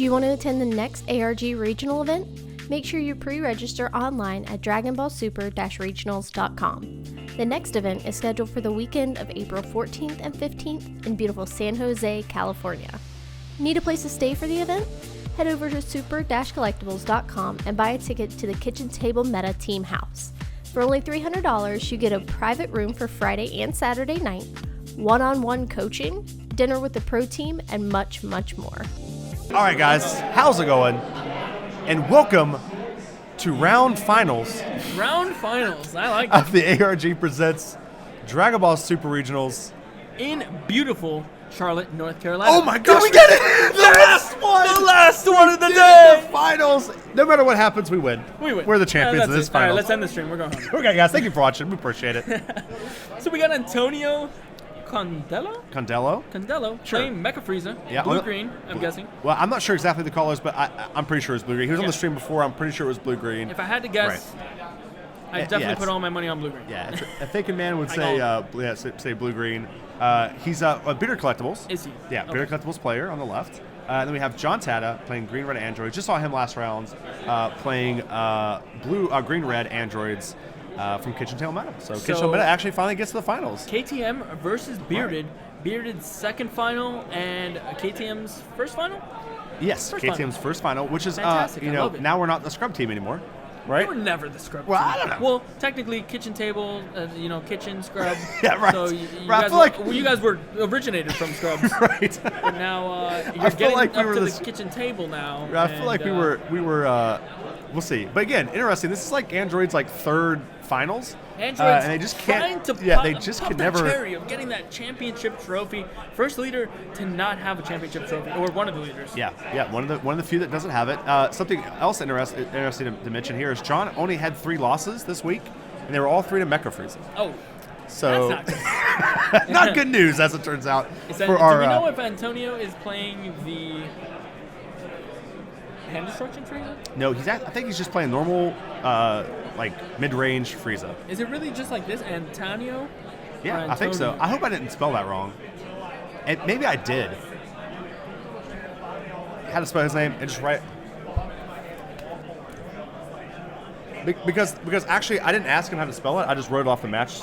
you want to attend the next ARG regional event? Make sure you pre-register online at dragonballsuper-regionals.com. The next event is scheduled for the weekend of April 14th and 15th in beautiful San Jose, California. Need a place to stay for the event? Head over to super-collectibles.com and buy a ticket to the KitchenTableMeta Team House. For only $300, you get a private room for Friday and Saturday night, one-on-one coaching, dinner with the pro team, and much, much more. All right, guys, how's it going? And welcome to round finals. Round finals, I like of the ARG Presents Dragon Ball Super Regionals in beautiful Charlotte, North Carolina. Oh my gosh, we get it! The last one! The last one of the day! The finals! No matter what happens, we win. We win. We're the champions of this final. All final. right, let's end the stream. We're going home. Okay, guys, thank you for watching. We appreciate it. So we got Antonio Condello Sure. playing Mecha Frieza. Yeah, Blue-green, I'm guessing. Well, I'm not sure exactly the colors, but I'm pretty sure it's blue-green. He was on the stream before. I'm pretty sure it was blue-green. If I had to guess, I'd definitely put all my money on blue-green. Yeah, a thinking man would say say blue-green. He's a Bearded Collectibles. Is he? Yeah, okay. Bearded Collectibles player on the left. Then we have John Tatta playing green-red androids. Just saw him last round playing green-red androids from KitchenTableMeta. So KitchenTableMeta actually finally gets to the finals. KTM versus Bearded. Right. Bearded's second final and KTM's first final? Yes, KTM's first final, which is, fantastic. Now we're not the scrub team anymore, right? We were never the scrub well, team. I don't know. Well, technically, kitchen table, kitchen, scrub. Yeah, right. So you guys were originated from scrubs. Right. But now you're getting like up to the kitchen table now. I feel like we were we'll see. But again, interesting. This is like Android's third finals. Android's and they just can't. They just can never. The cherry of getting that championship trophy. First leader to not have a championship trophy, or one of the leaders. Yeah. One of the few that doesn't have it. Something else interesting to mention here is John only had 3 losses this week, and they were all 3 to Mecha Frieza. Oh. So that's not good. not good news, as it turns out. Do we know if Antonio is playing the hand destruction Frieza? No, I think he's just playing normal, mid-range Frieza. Is it really just like this, Antonio? Yeah, I think so. I hope I didn't spell that wrong. And maybe I did. How to spell his name? And just write. Because actually I didn't ask him how to spell it. I just wrote it off the match,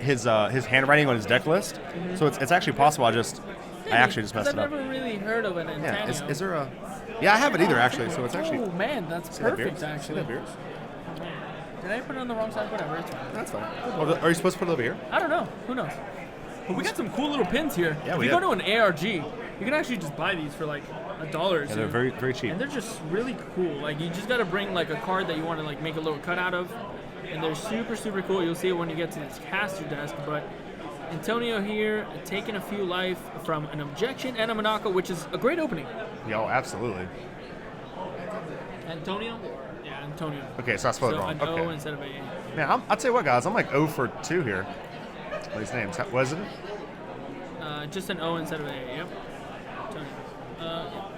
his handwriting on his deck list. Mm-hmm. So it's actually possible. I actually just messed it up. I've never really heard of an Antonio. Yeah, is there a? Yeah, I have it either actually. So it's actually. Oh man, that's perfect actually. See that beers? Did I put it on the wrong side? Whatever, it's fine. That's fine. Are you supposed to put it over here? I don't know. Who knows? But we got some cool little pins here. Yeah, if you go to an ARG, you can actually just buy these for $1. Yeah, they're very, very cheap. And they're just really cool. Like, you just got to bring a card that you want to make a little cut out of. And they're super, super cool. You'll see it when you get to this caster desk. But Antonio here taking a few life from an objection and a Monaco, which is a great opening. Yeah, absolutely. Antonio? Yeah, Antonio. Okay, so I spelled it wrong. An O instead of A. Man, I'll tell you what, guys. I'm 0 for 2 here. What are these names? What is it? Just an O instead of A. Yep. Antonio.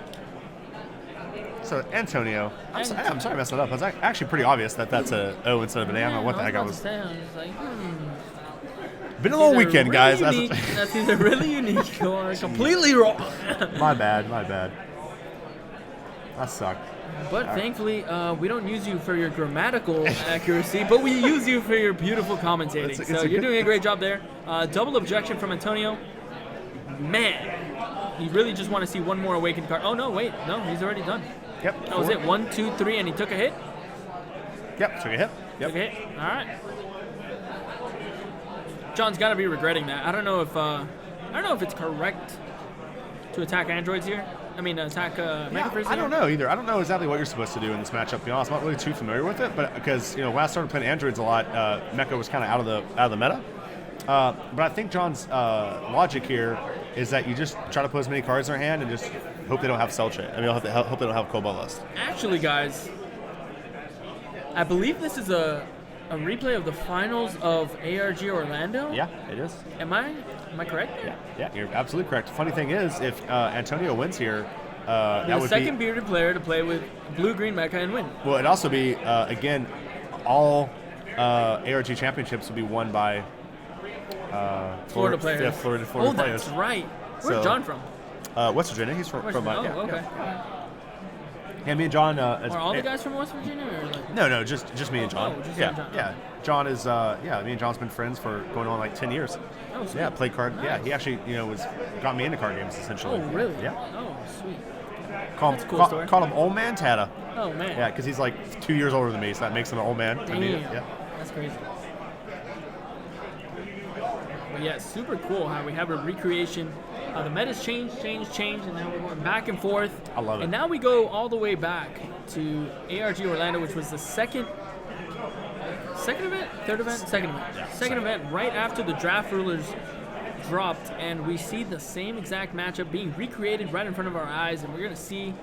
So Antonio. I'm sorry I messed it up. It's actually pretty obvious that that's a O instead of an A. I don't know what the heck I was. I was just like, Been a long weekend, guys. That's either really unique or completely wrong. My bad. That sucked. But thankfully, we don't use you for your grammatical accuracy, but we use you for your beautiful commentating. So you're doing a great job there. Double objection from Antonio. Man, you really just want to see one more awakened card. Oh, no, wait. No, he's already done. Yep. That was it. 1, 2, 3, and he took a hit? Yep, took a hit. Yep. Took a hit. All right. John's got to be regretting that. I don't know if it's correct to attack androids here. Attack Mecha Frieza. I don't know either. I don't know exactly what you're supposed to do in this matchup, to be honest. I'm not really too familiar with it, but because when I started playing androids a lot, Mecha was kind of out of the meta. But I think John's logic here is that you just try to put as many cards in their hand and just hope they don't have Cell Chain. Hope they don't have Cobalt List. Actually, guys, I believe this is a replay of the finals of ARG Orlando. Yeah, it is. Am I correct? Yeah, you're absolutely correct. Funny thing is, if Antonio wins here, that would be the second bearded player to play with blue-green Mecha and win. Well, it'd also be again, all ARG championships would be won by Florida players. Yeah, Florida oh, players. that's right. Where's John from? West Virginia. He's from Okay. Yeah, me and John. Are all the guys from West Virginia? Or like... No, just me and John. Oh, just yeah, John. yeah. John is me and John's been friends for going on like 10 years. Oh, sweet. Yeah, played card. Nice. Yeah, he actually got me into card games essentially. Oh, really? Yeah. Oh, sweet. Call That's a cool story. him Old Man Tatta. Oh, man. Yeah, because he's like 2 years older than me, so that makes him an old man. Damn. Yeah. That's crazy. But yeah, super cool how we have a recreation. The meta's changed, and now we're going back and forth. I love it. And now we go all the way back to ARG Orlando, which was the second event? Third event? Second event. Yeah, second event, right after the draft rulers dropped, and we see the same exact matchup being recreated right in front of our eyes, and we're going to see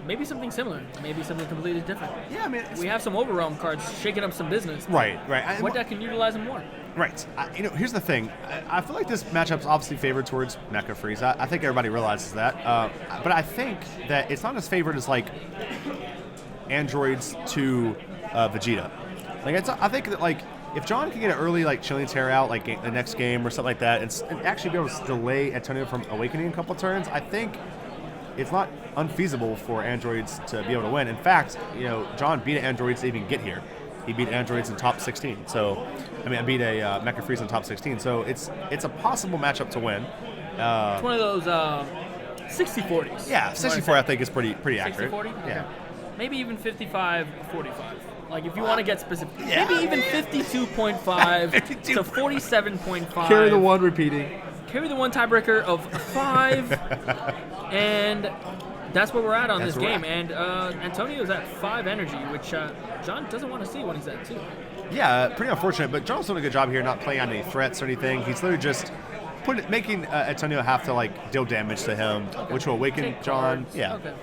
maybe something similar, maybe something completely different. Yeah, I mean, We have some Overwhelm cards shaking up some business. right. What deck can utilize them more? Right. Here's the thing. I feel like this matchup's obviously favored towards Mecha Frieza. I think everybody realizes that. But I think that it's not as favored as like Androids to Vegeta. I think that like if John can get an early like Chilling Tear out like the next game or something like that, and actually be able to delay Antonio from awakening a couple turns, I think it's not unfeasible for Androids to be able to win. In fact, John beat Androids to even get here. He beat Androids in top 16. So, I beat a Mecha Frieza in top 16. So it's a possible matchup to win. It's one of those 60-40s. Yeah, 64 I think is pretty accurate. 60-40? Yeah. Okay. Maybe even 55-45. Like if you want to get specific. Yeah, maybe even 52.5 to 47.5. Carry the one repeating. Carry the one tiebreaker of 5. And that's where we're at on this game. And Antonio's at 5 energy, which John doesn't want to see when he's at 2. Yeah, pretty unfortunate, but John's doing a good job here not playing on any threats or anything. He's literally just making Antonio have to like deal damage to him, which will awaken Take John. cards. Yeah. Okay.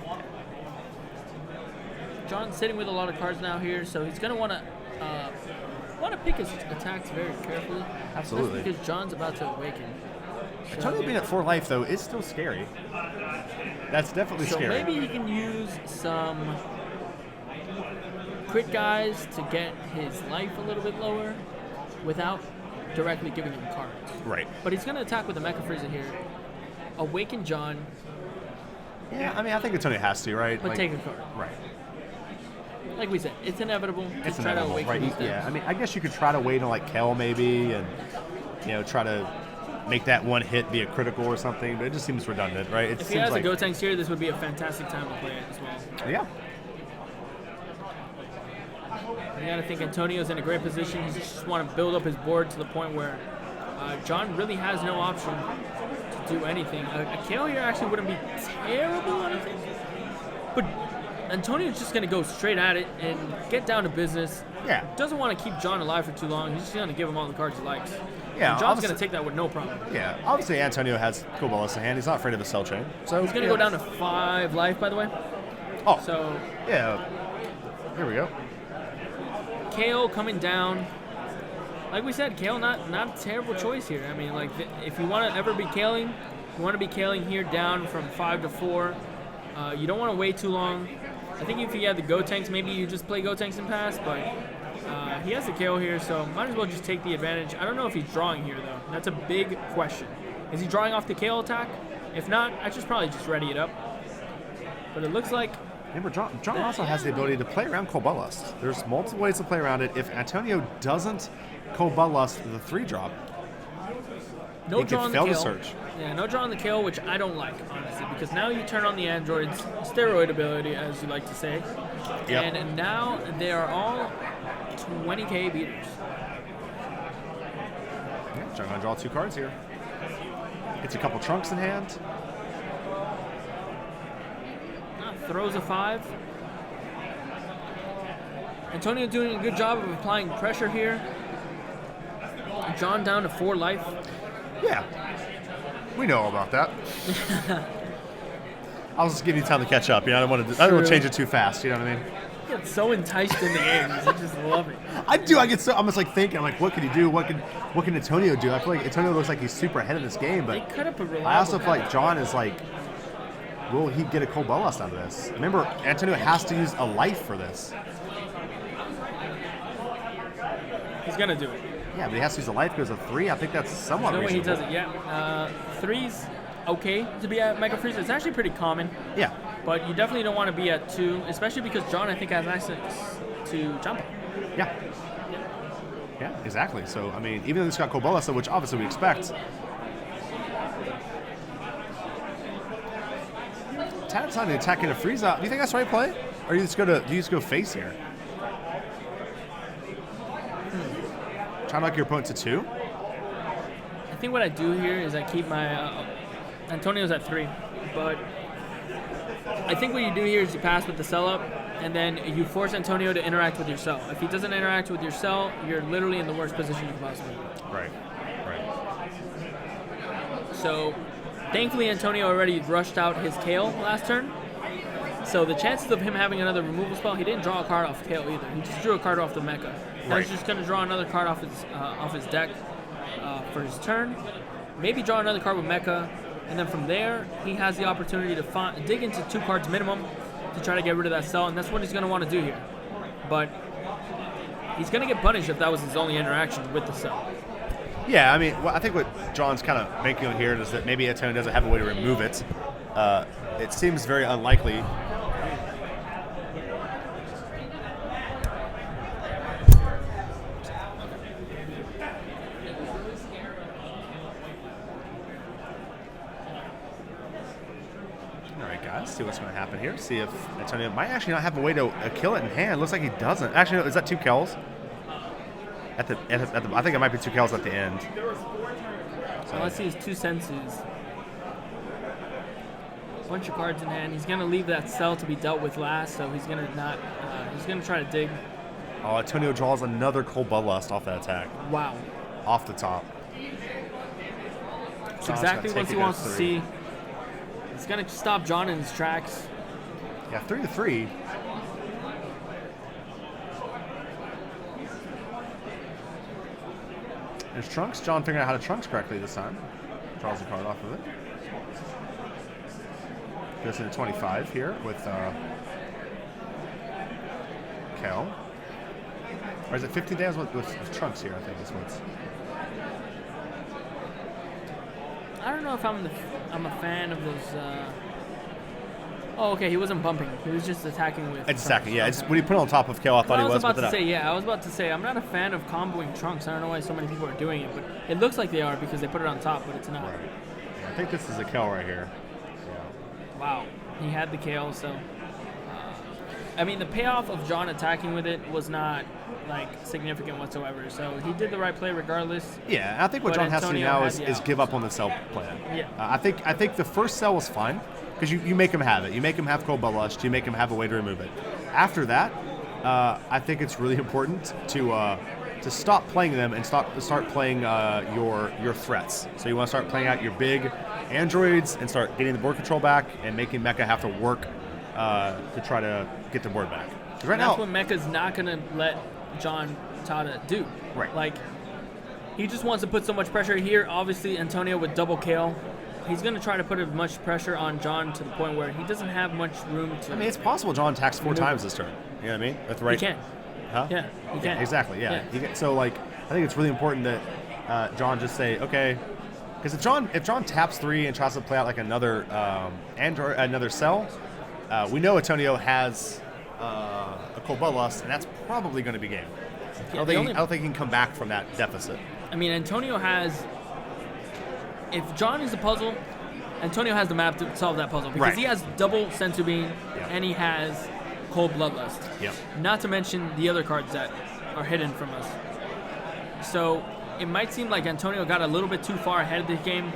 John's sitting with a lot of cards now here, so he's going to want to pick his attacks very carefully. Absolutely. That's because John's about to awaken. Antonio being at 4 life though is still scary. That's definitely So scary. maybe he can use some crit guys to get his life a little bit lower without directly giving him cards. Right. But he's going to attack with the Mecha Frieza here. Awaken John, Yeah, I think Antonio has to, right? but take a card. Right. Like we said, it's inevitable to It's try inevitable, to awaken right? these Yeah. decks. I guess you could try to wait on like Kel maybe, and try to make that one hit be a critical or something. But it just seems redundant, right? It If he seems has like a Gotenks here, this would be a fantastic time to play it as well. yeah. You got to think Antonio's in a great position. He just want to build up his board to the point where John really has no option to do anything. A KO here actually wouldn't be terrible, I don't think. But Antonio's just going to go straight at it and get down to business. Yeah. Doesn't want to keep John alive for too long. He's just going to give him all the cards he likes. Yeah, And John's obviously- going to take that with no problem. Yeah, obviously Antonio has cool balls in hand. He's not afraid of a cell chain. So He's going to go down to 5 life, by the way. Oh, So yeah. Here we go. KO coming down. Like we said, KO not a terrible choice here. I mean, like if you want to ever be KOing, you want to be KOing here down from 5 to 4. You don't want to wait too long. I think if you had the Gotenks, maybe you just play Gotenks and pass, but he has the KO here, so might as well just take the advantage. I don't know if he's drawing here, though. That's a big question. Is he drawing off the KO attack? If not, I should probably just ready it up. But it looks like... Remember, John also has the ability to play around Cold Bloodlust. There's multiple ways to play around it. If Antonio doesn't Cold Bloodlust the 3-drop, No he draw could on the fail to KO. search. Yeah, no draw on the KO, which I don't like, honestly, because now you turn on the android's steroid ability, as you like to say. Yep. And now they are all 20k beaters. Yeah, John gonna draw 2 cards here. Gets a couple trunks in hand. Throws a 5. Antonio doing a good job of applying pressure here. John down to 4 life. Yeah, we know all about that. I was just giving you time to catch up. I don't want to change it too fast. You know what I mean? I get so enticed in the games. I just love it. I do. I get so. I'm just like thinking. I'm like, what could he do? What can Antonio do? I feel like Antonio looks like he's super ahead of this game, They but cut up a reliable I also feel like deck. John is like, will he get a Cold Bloodlust out of this? Remember, Antonio has to use a life for this. He's going to do it. Yeah, but he has to use a life because of 3. I think that's somewhat There's no way he reasonable. does it. Yeah. 3s. okay to be at Mecha Frieza. It's actually pretty common. Yeah. But you definitely don't want to be at 2, especially because John, I think, has access to jump. Yeah. Yeah, exactly. So, I mean, even though it's got Cobalesta, which obviously we expect, Tatta's on the attack into Frieza. Do you think that's the right play? Or do you just go face here? Try to knock your opponent to 2? I think what I do here is I keep my Antonio's at 3, but I think what you do here is you pass with the cell up, and then you force Antonio to interact with your cell. If he doesn't interact with your cell, you're literally in the worst position you can possibly be. Right. So, thankfully, Antonio already rushed out his Kale last turn. So the chances of him having another removal spell, he didn't draw a card off Kale either. He just drew a card off the Mecha. Now he's just going to draw another card off his deck for his turn. Maybe draw another card with Mecha, and then from there, he has the opportunity to dig into 2 cards minimum to try to get rid of that cell, and that's what he's going to want to do here. But he's going to get punished if that was his only interaction with the cell. Yeah, I mean, I think what John's kind of banking on here is that maybe Antonio doesn't have a way to remove it. It seems very unlikely. See what's going to happen here. See if Antonio might actually not have a way to kill it in hand. Looks like he doesn't. Actually, no, is that 2 kills? I think it might be 2 kills at the end. So let's see his 2 senses. Bunch of cards in hand. He's going to leave that cell to be dealt with last, so he's going to not. He's going to try to dig. Oh, Antonio draws another Cold Bloodlust off that attack. Wow. Off the top. That's exactly what he wants to see. It's going to stop John in his tracks. Yeah, 3-3. There's Trunks. John figuring out how to Trunks correctly this time. Draws a card off of it. Goes into 25 here with Kel. Or is it 15 damage with Trunks here, I think is what's... I don't know if I'm a fan of those. Oh, okay. He wasn't bumping. He was just attacking with. It's attacking. Yeah. It's, when he put it on top of Kale, I thought he was. I was about to say I'm not a fan of comboing Trunks. I don't know why so many people are doing it, but it looks like they are because they put it on top, but it's not. Right. Yeah, I think this is a Kale right here. Yeah. Wow. He had the Kale, so. I mean, the payoff of John attacking with it was not significant whatsoever. So he did the right play regardless. Yeah, I think what John has to do now is give up on the cell plan. Yeah. I think the first cell was fine because you make him have it. You make him have Cold Bloodlust. You make him have a way to remove it. After that, I think it's really important to stop playing them and start playing your threats. So you want to start playing out your big androids and start getting the board control back and making Mecha have to work to try to get the board back. Right now, that's what Mecha's not going to let John Tatta do. Right. He just wants to put so much pressure here. Obviously, Antonio with double Kale. He's going to try to put as much pressure on John to the point where he doesn't have much room to... I mean, it's possible John attacks 4 times this turn. You know what I mean? That's right. He can. Huh? Yeah, he can. Exactly, yeah. So, I think it's really important that John just say, okay... Because if John taps 3 and tries to play out another another cell, we know Antonio has a Cold Bloodlust, and that's probably going to be game. I don't think he can come back from that deficit. I mean, Antonio has... If John is a puzzle, Antonio has the map to solve that puzzle because he has double Senzu Bean and he has Cold Bloodlust. Yep. Not to mention the other cards that are hidden from us. So it might seem like Antonio got a little bit too far ahead of the game,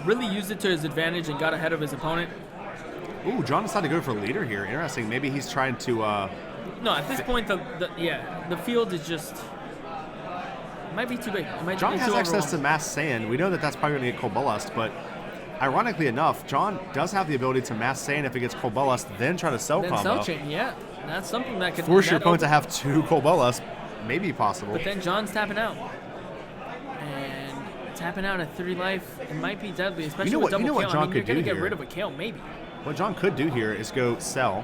really used it to his advantage and got ahead of his opponent. Ooh, John decided to go for leader here. Interesting. Maybe he's trying to... No, at this point, the field is just... It might be too big. John has access to Mass Sand. We know that that's probably going to get Cold Bloodlust, but ironically enough, John does have the ability to Mass Sand if it gets Cold Bloodlust, then try to cell combo. Cell chain, yeah. That's something that could... Force your opponent to have 2 Cold Bloodlust. Maybe possible. But then John's tapping out. And tapping out at 3 life, it might be deadly, especially with double Kale. What John could do you're going to here? get rid of a Kale, maybe. What John could do here is go sell.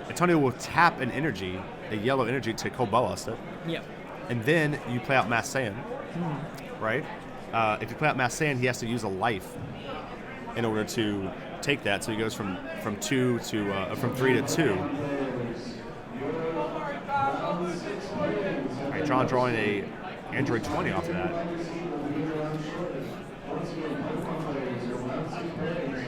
Antonio will tap an energy, a yellow energy, to Cold Bloodlust it. Yeah. And then you play out Mass Sand, right? if you play out Mass Sand, he has to use a life in order to take that. So he goes from 3 to 2. All right, John drawing a Android 20 off of that.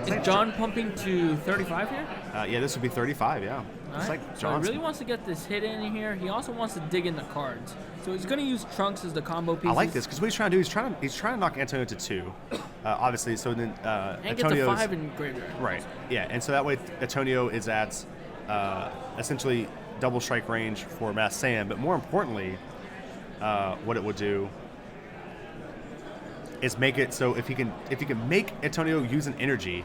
Is John pumping to 35 here? Yeah, this would be 35. Yeah. It's like So John's. he really wants to get this hit in here. He also wants to dig in the cards. So he's going to use Trunks as the combo piece. I like this because what he's trying to do, he's trying to knock Antonio to 2, obviously. So then And Antonio's gets a 5 in graveyard. right. Yeah, and so that way Antonio is at essentially double strike range for Mass Sand. But more importantly, what it would do is make it so if he can make Antonio use an energy,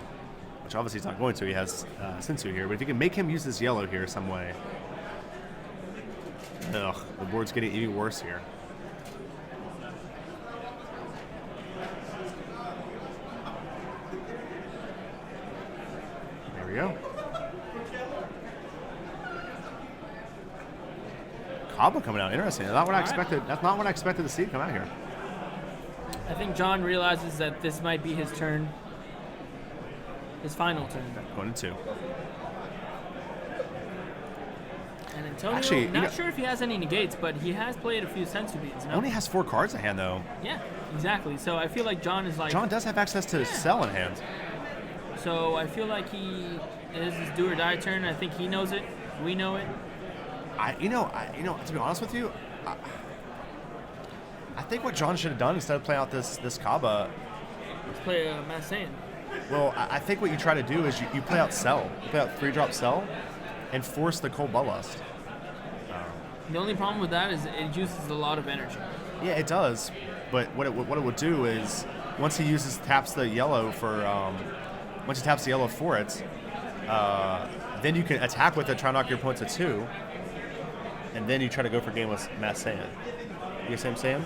which obviously he's not going to. He has Sensu here, but if you can make him use this yellow here some way, the board's getting even worse here. There we go. Cabo coming out, interesting. That's not what I expected. That's not what I expected to see come out here. I think John realizes that this might be his turn. His final turn. Going to 2. And Antonio, Actually, not sure if he has any negates, but he has played a few Sensu beads. No? Only has 4 cards in hand though. Yeah, exactly. So I feel like John is like... John does have access to Cell in hand. So I feel like he is his do or die turn. I think he knows it. We know it. To be honest with you, I think what John should have done instead of playing out this Kaba, Let's play Mass Sand. well, I think what you try to do is you play out Cell. You play out 3-drop Cell and force the Cold Bloodlust. The only problem with that is it uses a lot of energy. Yeah, it does. But what it would do is once he taps the yellow for it, then you can attack with it, try to knock your opponent to 2, and then you try to go for game with Mass Sand. You see what I'm saying?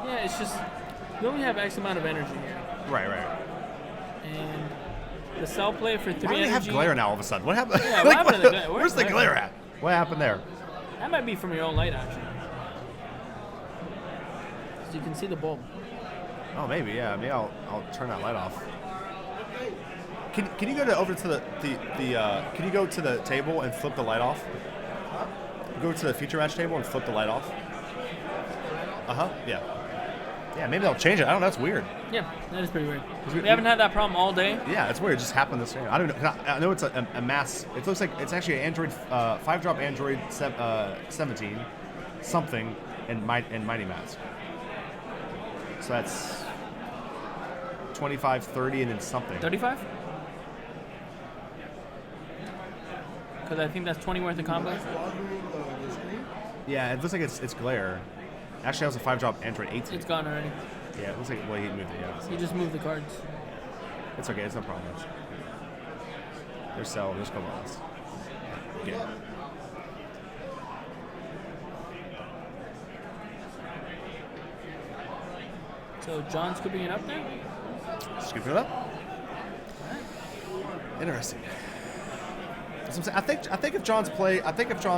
Yeah, it's just you only have X amount of energy here. Right. And the Cell play for 3 Why do energy. they have glare now all of a sudden? What happened? Yeah, what happened to the glare? Where's the glare at? What happened there? That might be from your own light, actually. So you can see the bulb. Oh, maybe, yeah. Maybe I'll turn that light off. Can you go over to the can you go to the table and flip the light off? Go to the feature match table and flip the light off. Yeah. Yeah, maybe they'll change it. I don't know. That's weird. Yeah, that is pretty weird. We haven't had that problem all day. Yeah, it's weird. It just happened this year. I don't know. I know it's a mass. It looks like it's actually an Android 5-drop Android 17 something and Mighty Mask. So that's 25, 30, and then something. 35? Because I think that's 20 worth of combos. Yeah, it looks like it's glare. Actually, that was a 5-drop Android 18. It's gone already. Yeah, it looks like, well, he moved it, yeah. You just moved the cards. It's okay, it's no problem. There's Cell, there's Cobalts. Yeah. So John scooping it up there? Scooping it up. Interesting. That's what I'm saying. I think if John's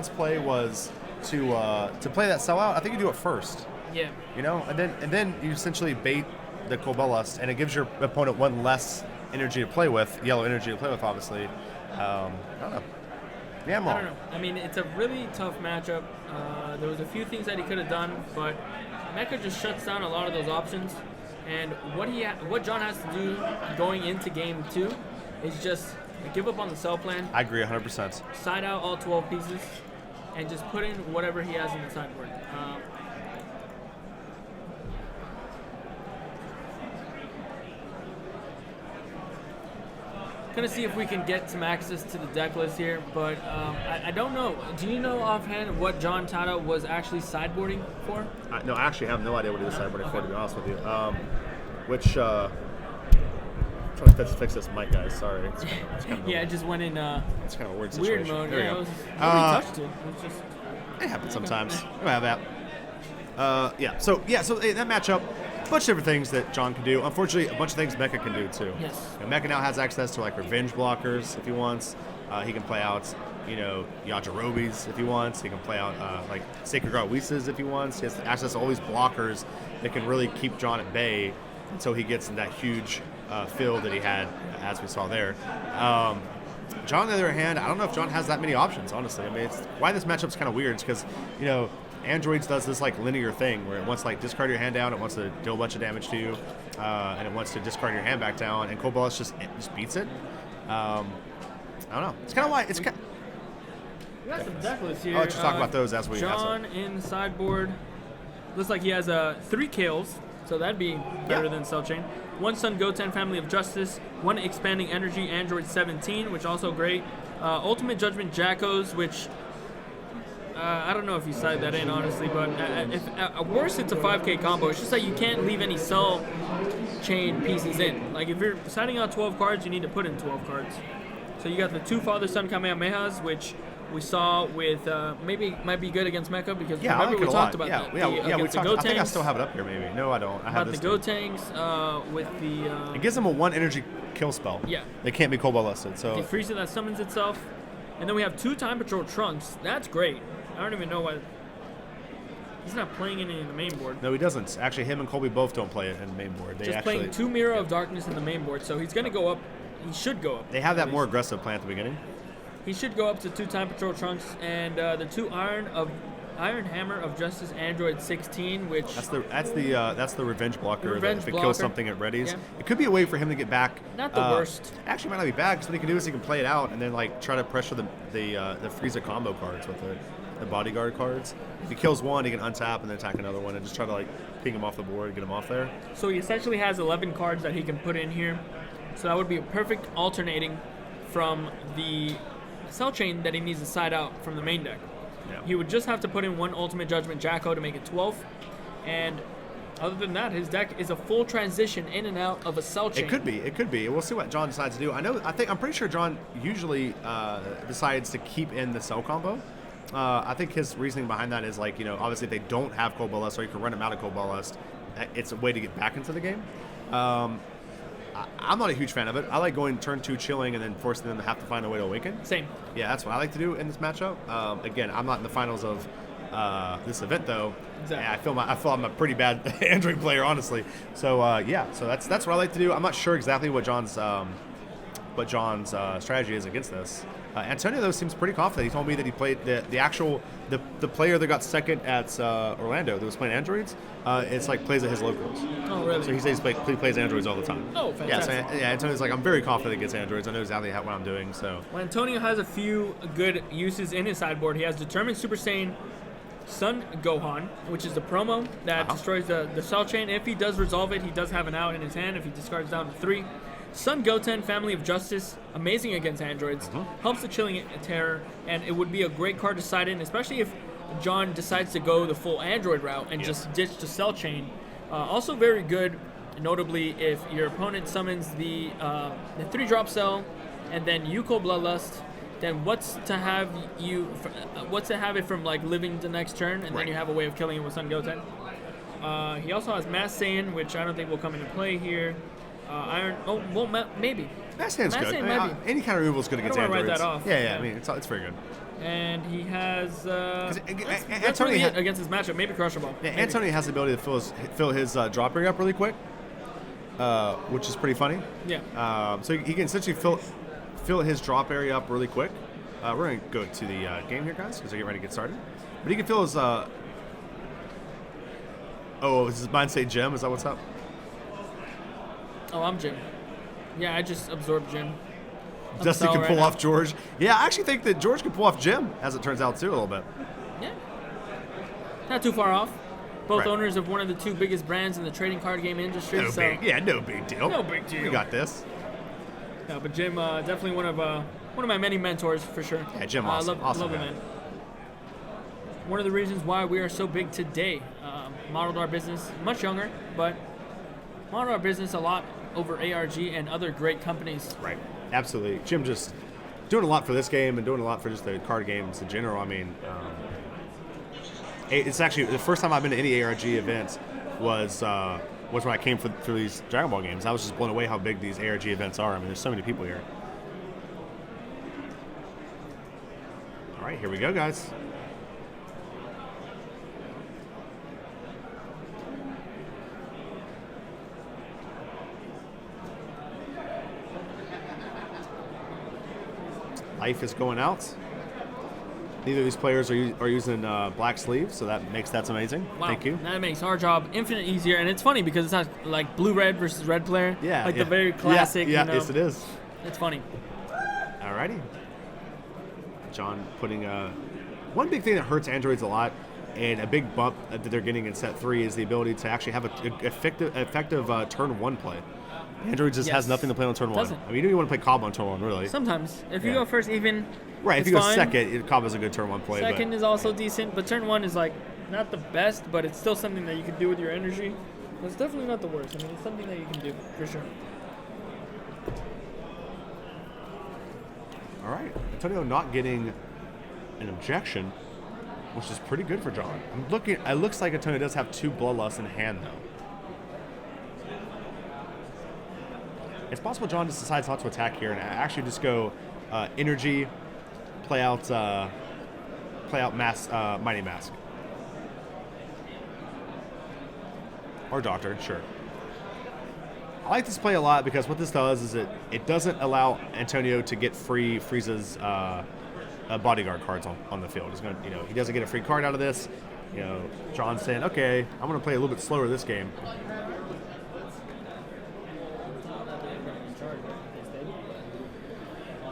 play was to play that Cell out, I think you do it first. Yeah. You know, and then you essentially bait the Cobalust, and it gives your opponent one less energy to play with, yellow energy to play with, obviously. I don't know. Yeah, I'm wrong. I don't know. I mean, it's a really tough matchup. There was a few things that he could have done, but Mecha just shuts down a lot of those options. And what John has to do going into game 2 is just give up on the Cell plan. I agree 100%. Side out all 12 pieces, and just put in whatever he has in the sideboard. Gonna see if we can get some access to the deck list here, but I don't know. Do you know offhand what John Tatta was actually sideboarding for? No, I actually have no idea what he was sideboarding for, to be honest with you. Trying to fix this mic, guys. Sorry. It's kind of Yeah, it just went in it's kind of a weird situation. weird mode. There Yeah, we it go. was nobody touched it. It was just It happens sometimes. We have that. So that matchup, a bunch of different things that John can do. Unfortunately, a bunch of things Mecha can do too. Yes. And Mecha now has access to like revenge blockers if he wants. He can play out Yajirobis if he wants. He can play out like Sacred Guard Wisas if he wants. He has access to all these blockers that can really keep John at bay until he gets in that huge field that he had, as we saw there. John, on the other hand, I don't know if John has that many options, honestly. I mean, it's why this matchup's kind of weird. It's because, Androids does this like linear thing where it wants to like discard your hand down, it wants to deal a bunch of damage to you, and it wants to discard your hand back down, and Cold Ballast just beats it. I don't know. It's kind of why it's kind. We got some deck lists here. I'll let you talk about those as we John in the sideboard. Looks like he has 3 Kales, so that'd be better than Cell Chain. 1 Sun Goten, Family of Justice. 1 Expanding Energy, Android 17, which also great. Ultimate Judgment Jackos, which I don't know if you side that in, honestly, but at worst it's a 5K combo. It's just that you can't leave any Cell Chain pieces in. Like, if you're siding out 12 cards, you need to put in 12 cards. So you got the 2 Father-Son Kamehamehas, which we saw with maybe might be good against Mecha, because remember we talked about that. We talked. I think I still have it up here, maybe. No, I don't. I have about this the Gotenks with the. It gives them a 1 energy kill spell. Yeah. They can't be Cold Ballasted. So. The Frieza that summons itself, and then we have 2 Time Patrol Trunks. That's great. I don't even know why. He's not playing any in the main board. No, he doesn't. Actually, him and Colby both don't play it in the main board. Playing 2 Mirror of Darkness in the main board, so he's gonna go up. He should go up. They have that more aggressive plan at the beginning. He should go up to 2 Time Patrol Trunks and the 2 Iron Hammer of Justice Android 16, which that's the revenge blocker. Revenge if it blocker. kills something, it readies. Yeah. it could be a way for him to get back. Not the worst. Actually, might not be bad, because what he can do is he can play it out and then like try to pressure the Frieza combo cards with the bodyguard cards. If he kills one, he can untap and then attack another one and just try to like ping him off the board, get him off there. So he essentially has 11 cards that he can put in here. So that would be a perfect alternating from the Cell Chain that he needs to side out from the main deck. Yeah. He would just have to put in 1 Ultimate Judgment Jacko to make it 12. And other than that, his deck is a full transition in and out of a Cell Chain. It could be. We'll see what John decides to do. I'm pretty sure John usually decides to keep in the Cell combo. I think his reasoning behind that is like, obviously if they don't have Cold Ballast, or you can run them out of Cold Ballast, it's a way to get back into the game. I'm not a huge fan of it. I like going turn 2 chilling and then forcing them to have to find a way to awaken. Same. Yeah, that's what I like to do in this matchup. Again, I'm not in the finals of this event though. Exactly. I feel I'm a pretty bad Android player, honestly. So so that's what I like to do. I'm not sure exactly what John's strategy is against this. Antonio though seems pretty confident. He told me that he played the player that got second at Orlando that was playing Androids. It's like plays at his locals. Oh really? So he says he plays Androids all the time. Oh, fantastic. Antonio's like, I'm very confident against Androids. I know exactly what I'm doing. So. Well, Antonio has a few good uses in his sideboard. He has Determined Super Saiyan Sun Gohan, which is the promo that destroys the Cell Chain. If he does resolve it, he does have an out in his hand if he discards down to 3. Sun Goten, Family of Justice, amazing against androids, helps the Chilling Terror, and it would be a great card to side in, especially if John decides to go the full android route and just ditch the Cell Chain. Also very good, notably, if your opponent summons the 3-drop Cell, and then you Cold Bloodlust, then what's to have it from like living the next turn, and then you have a way of killing it with Sun Goten. He also has Mass Saiyan, which I don't think will come into play here. Maybe. Mass Saiyan's good. Might be. Any kind of removal is good against I don't androids. wanna write that off. Yeah. I mean, it's very good. And he has Antonio really against his matchup. Maybe Crushable. Yeah, Antonio has the ability to fill his drop area up really quick, which is pretty funny. Yeah. So he can essentially fill his drop area up really quick. We're going to go to the game here, guys, because we're getting ready to get started. But he can fill his... is his mind say Gem? Is that what's up? Oh, I'm Jim. Yeah, I just absorbed Jim. Dusty can pull off George. Yeah, I actually think that George can pull off Jim, as it turns out, too, a little bit. Yeah. Not too far off. Both Right. owners of one of the 2 biggest brands in the trading card game industry. No big deal. No big deal. We got this. No, but Jim, definitely one of my many mentors for sure. Yeah, Jim, awesome. Love him, man. One of the reasons why we are so big today. Modeled our business much younger, but modeled our business a lot over ARG and other great companies. Right. Absolutely. Jim just doing a lot for this game and doing a lot for just the card games in general. I mean, it's actually the first time I've been to any ARG events was when I came for these Dragon Ball games. I was just blown away how big these ARG events are. I mean, there's so many people here. right, here we go, guys. Life is going out. Neither of these players are using black sleeves, so that's amazing. Wow. Thank you. That makes our job infinite easier, and it's funny because it's not like blue-red versus red player. Yeah. Like the very classic. Yeah, you know? yes, it is. It's funny. Alrighty. John putting one big thing that hurts androids a lot, and a big bump that they're getting in set 3 is the ability to actually have an effective turn 1 play. Android just has nothing to play on turn 1. Doesn't. I mean, you don't even want to play Cobb on turn 1, really. Sometimes. If you go first even, right, if it's you go fine. second, Cobb is a good turn 1 play. Second is also decent, but turn 1 is like not the best, but it's still something that you can do with your energy. It's definitely not the worst. I mean, it's something that you can do, for sure. All right. Antonio not getting an objection, which is pretty good for John. I'm looking. It looks like Antonio does have 2 Bloodlusts in hand, though. It's possible John just decides not to attack here and actually just go energy, play out Mighty Mask. Or Doctor, sure. I like this play a lot because what this does is it doesn't allow Antonio to get free Frieza's bodyguard cards on the field. He's gonna, he doesn't get a free card out of this. John's saying, okay, I'm gonna play a little bit slower this game.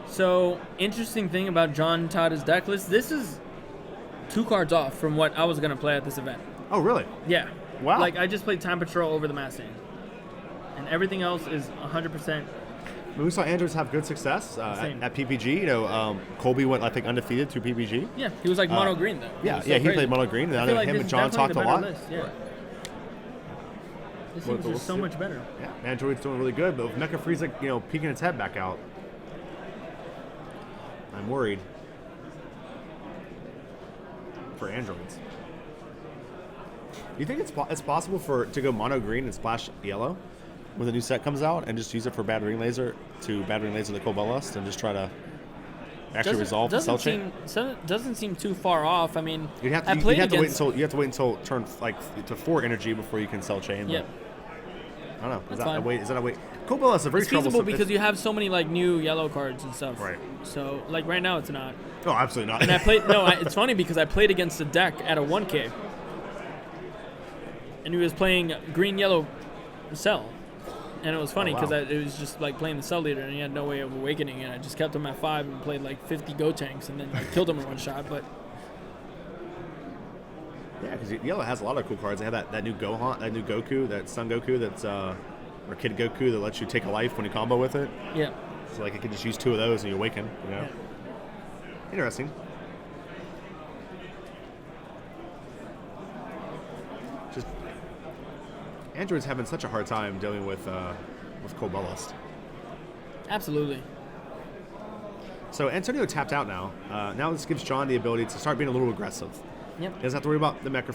So, interesting thing about John Tatta's deck list, this is 2 cards off from what I was going to play at this event. Oh, really? Yeah. Wow. Like, I just played Time Patrol over the Mass Hand. And everything else is 100%. We saw Andrews have good success at PPG. Colby went, I think, undefeated through PPG. Yeah, he was like mono green, though. Yeah, he played mono green. And I know like him this and is John definitely talked the a lot. better list, yeah. This seems just so much better. Yeah, Android's doing really good, but with Mecha Frieza, peeking its head back out, I'm worried for androids. Do you think it's possible to go mono green and splash yellow when the new set comes out and just use it for bad ring laser the Cold Bloodlust and just try to actually resolve the cell chain? Doesn't seem too far off. I mean, you have to wait until turn to 4 energy before you can cell chain. Yeah. I don't know. Is that a way? Cold Bloodlust is a very it's feasible troublesome because you have so many like new yellow cards and stuff. Right. So like right now it's not. Oh, absolutely not. And I played it's funny because I played against a deck at a 1K, and he was playing green yellow cell, and it was funny because it was just like playing the cell leader, and he had no way of awakening it. I just kept him at 5 and played like 50 go tanks, and then killed him in 1 shot. But yeah, because yellow has a lot of cool cards. They have that new Gohan, that new Goku, that Son Goku, that's or Kid Goku that lets you take a life when you combo with it. Yeah. So like, you can just use 2 of those and you awaken. Yeah. Interesting. Just androids having such a hard time dealing with Cold Bloodlust. Absolutely. So Antonio tapped out now. Now this gives John the ability to start being a little aggressive. Yep. He doesn't have to worry about the Mecha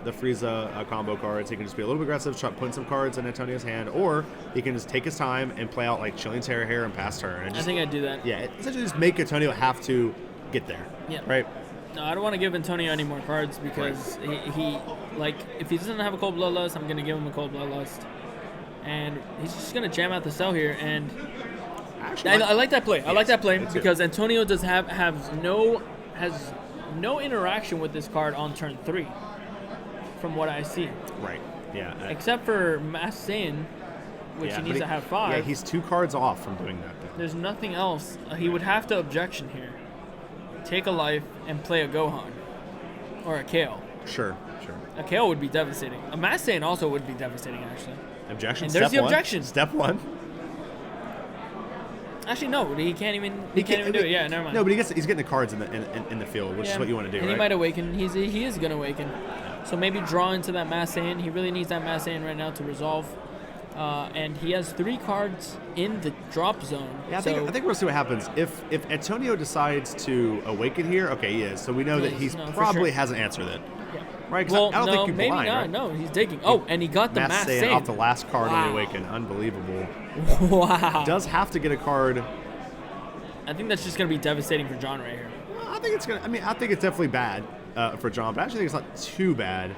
the Frieza combo cards. He can just be a little bit aggressive, start putting some cards in Antonio's hand, or he can just take his time and play out like Chilling Terror here and pass turn. And just, I think I'd do that. Yeah, essentially just make Antonio have to get there. Yeah. Right? No, I don't want to give Antonio any more cards because he like, if he doesn't have a Cold Bloodlust, I'm going to give him a Cold Bloodlust. And he's just going to jam out the cell here. And actually, I like that play. I like that play because Antonio does has no interaction with this card on turn 3, from what I see. Right. Yeah. Except for Mass Saiyan, which he needs to have 5. Yeah, he's 2 cards off from doing that. There's nothing else. He would have to objection here. Take a life and play a Gohan. Or a Kale. Sure. A Kale would be devastating. A Mass Saiyan also would be devastating, actually. Objection. And there's the objection. Step 1. Actually, no. He can't even do it. Yeah, never mind. No, but he's getting the cards in the field, which is what you want to do, and right? he might awaken. He is going to awaken. So maybe draw into that Mass Saiyan. He really needs that Mass Saiyan right now to resolve. And he has 3 cards in the drop zone. Yeah, I think we'll see what happens. If Antonio decides to awaken here, okay, he is. So we know that he's probably hasn't answered it. Yeah. Right? Well, I don't think you're maybe blind, not. Right? No, he's digging. Oh, and he got the Mass Saiyan off the last card on the awaken. Unbelievable. Wow. Does have to get a card. I think that's just going to be devastating for John right here. I I think it's gonna. I mean, I think it's definitely bad for John, but I actually think it's not too bad.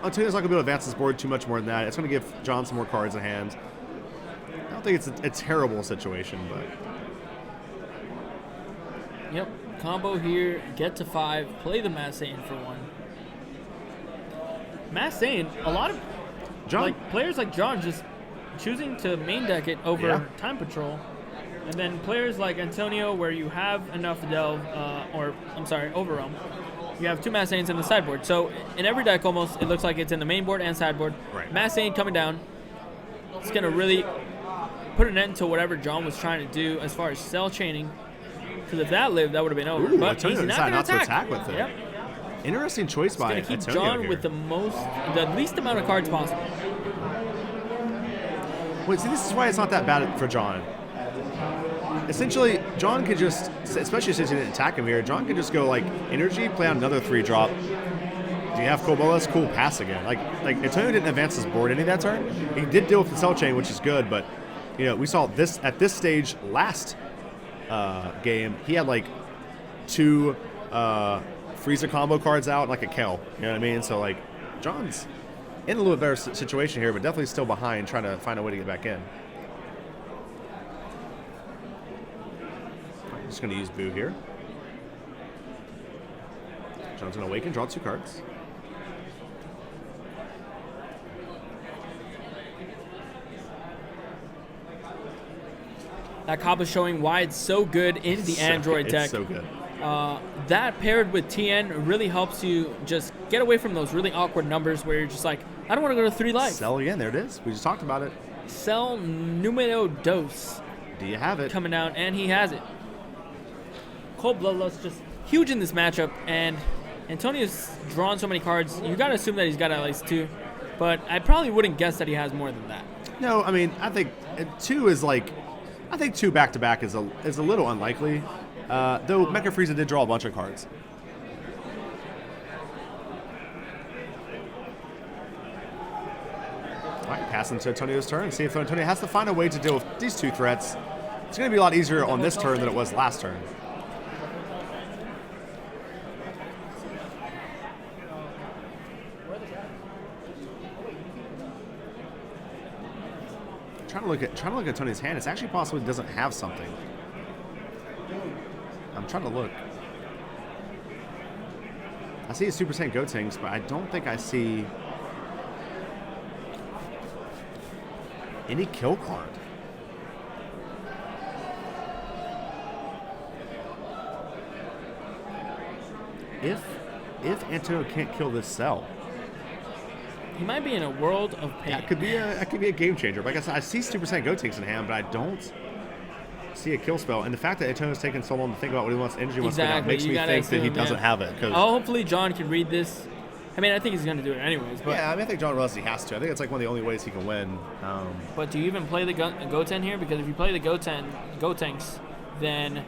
Antonio's not gonna be able to advance this board too much more than that. It's gonna give John some more cards in hand. I don't think it's a terrible situation, but. Yep. Combo here. Get to 5. Play the Mass Saiyan for 1. Mass Saiyan. A lot of players like John just choosing to main deck it over Time Patrol. And then players like Antonio, where you have enough Delve, Overwhelm, you have 2 Mass Saiyans in the sideboard. So in every deck almost, it looks like it's in the main board and sideboard. Right. Mass Saiyan coming down. It's going to really put an end to whatever John was trying to do as far as cell chaining. Because if that lived, that would have been over. Ooh, but Antonio he's decided not to to attack with it. Yep. Interesting choice by He's going to keep Antonio John here. with the least amount of cards possible. Wait, see, this is why it's not that bad for John. Essentially, John could just, especially since he didn't attack him here, John could just go like energy, play on another 3-drop. Do you have cool bolas? Cool, pass again. Like Antonio didn't advance his board any of that turn. He did deal with the cell chain, which is good, but we saw this at this stage last game. He had like 2 Frieza combo cards out, like a Kel. You know what I mean? So like, John's in a little bit better situation here, but definitely still behind, trying to find a way to get back in. Just going to use Boo here. John's going to awaken, draw 2 cards. That combo showing why it's so good in the Android deck. It's so good. That paired with TN really helps you just get away from those really awkward numbers where you're just like, I don't want to go to 3 life. Cell again, there it is. We just talked about it. Cell numero dos. Do you have it? Coming down, and he has it. Cold Bloodlust just huge in this matchup, and Antonio's drawn so many cards. You got to assume that he's got at least 2, but I probably wouldn't guess that he has more than that. No, I mean, I think 2 is like, I think 2 back-to-back is a little unlikely, though Mecha Frieza did draw a bunch of cards. All right, passing to Antonio's turn. See if Antonio has to find a way to deal with these 2 threats. It's going to be a lot easier on this turn than it was last turn. Trying to look at Antonio's hand. It's actually possible he doesn't have something. I'm trying to look. I see a Super Saiyan Gotenks, but I don't think I see any kill card. If Antonio can't kill this cell, he might be in a world of pain. That could be a game changer. But like I said, I see Super Saiyan Gotenks in hand, but I don't see a kill spell. And the fact that Antonio's taking so long to think about what he wants, energy wants to put out, makes me think that he doesn't have it. Hopefully John can read this. I mean, I think he's going to do it anyways. But yeah, I mean, I think John realizes he has to. I think it's like one of the only ways he can win. But do you even play the Goten here? Because if you play the Gotenks, then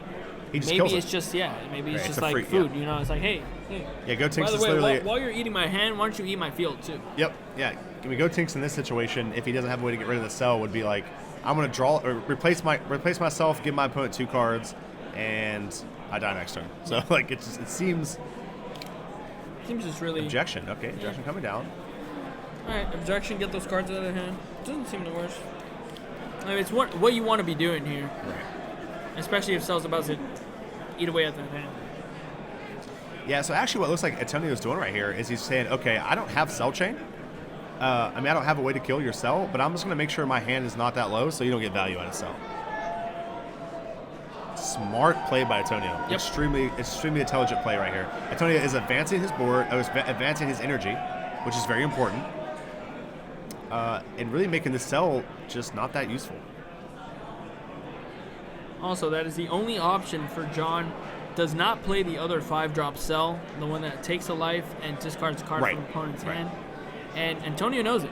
maybe it's just maybe it's just like free, food. Yeah. You know, it's like hey. Yeah, Gotenks is literally. While you're eating my hand, why don't you eat my field too? Yep. Yeah. I mean, Gotenks in this situation, if he doesn't have a way to get rid of the cell, would be like, I'm going to draw or replace myself, give my opponent 2 cards, and I die next turn. So like it seems just really objection. Okay, objection coming down. All right, objection. Get those cards out of their hand. Doesn't seem the worst. I mean, it's what you want to be doing here, right? Especially if Cell's about to eat away at their hand. Yeah, so actually what looks like Antonio's doing right here is he's saying, okay, I don't have cell chain. I mean, I don't have a way to kill your cell, but I'm just going to make sure my hand is not that low so you don't get value out of cell. Smart play by Antonio. Yep. Extremely intelligent play right here. Antonio is advancing his board, advancing his energy, which is very important, and really making the cell just not that useful. Also, that is the only option for John. Does not play the other 5-drop cell, the one that takes a life and discards a card from the opponent's hand. And Antonio knows it.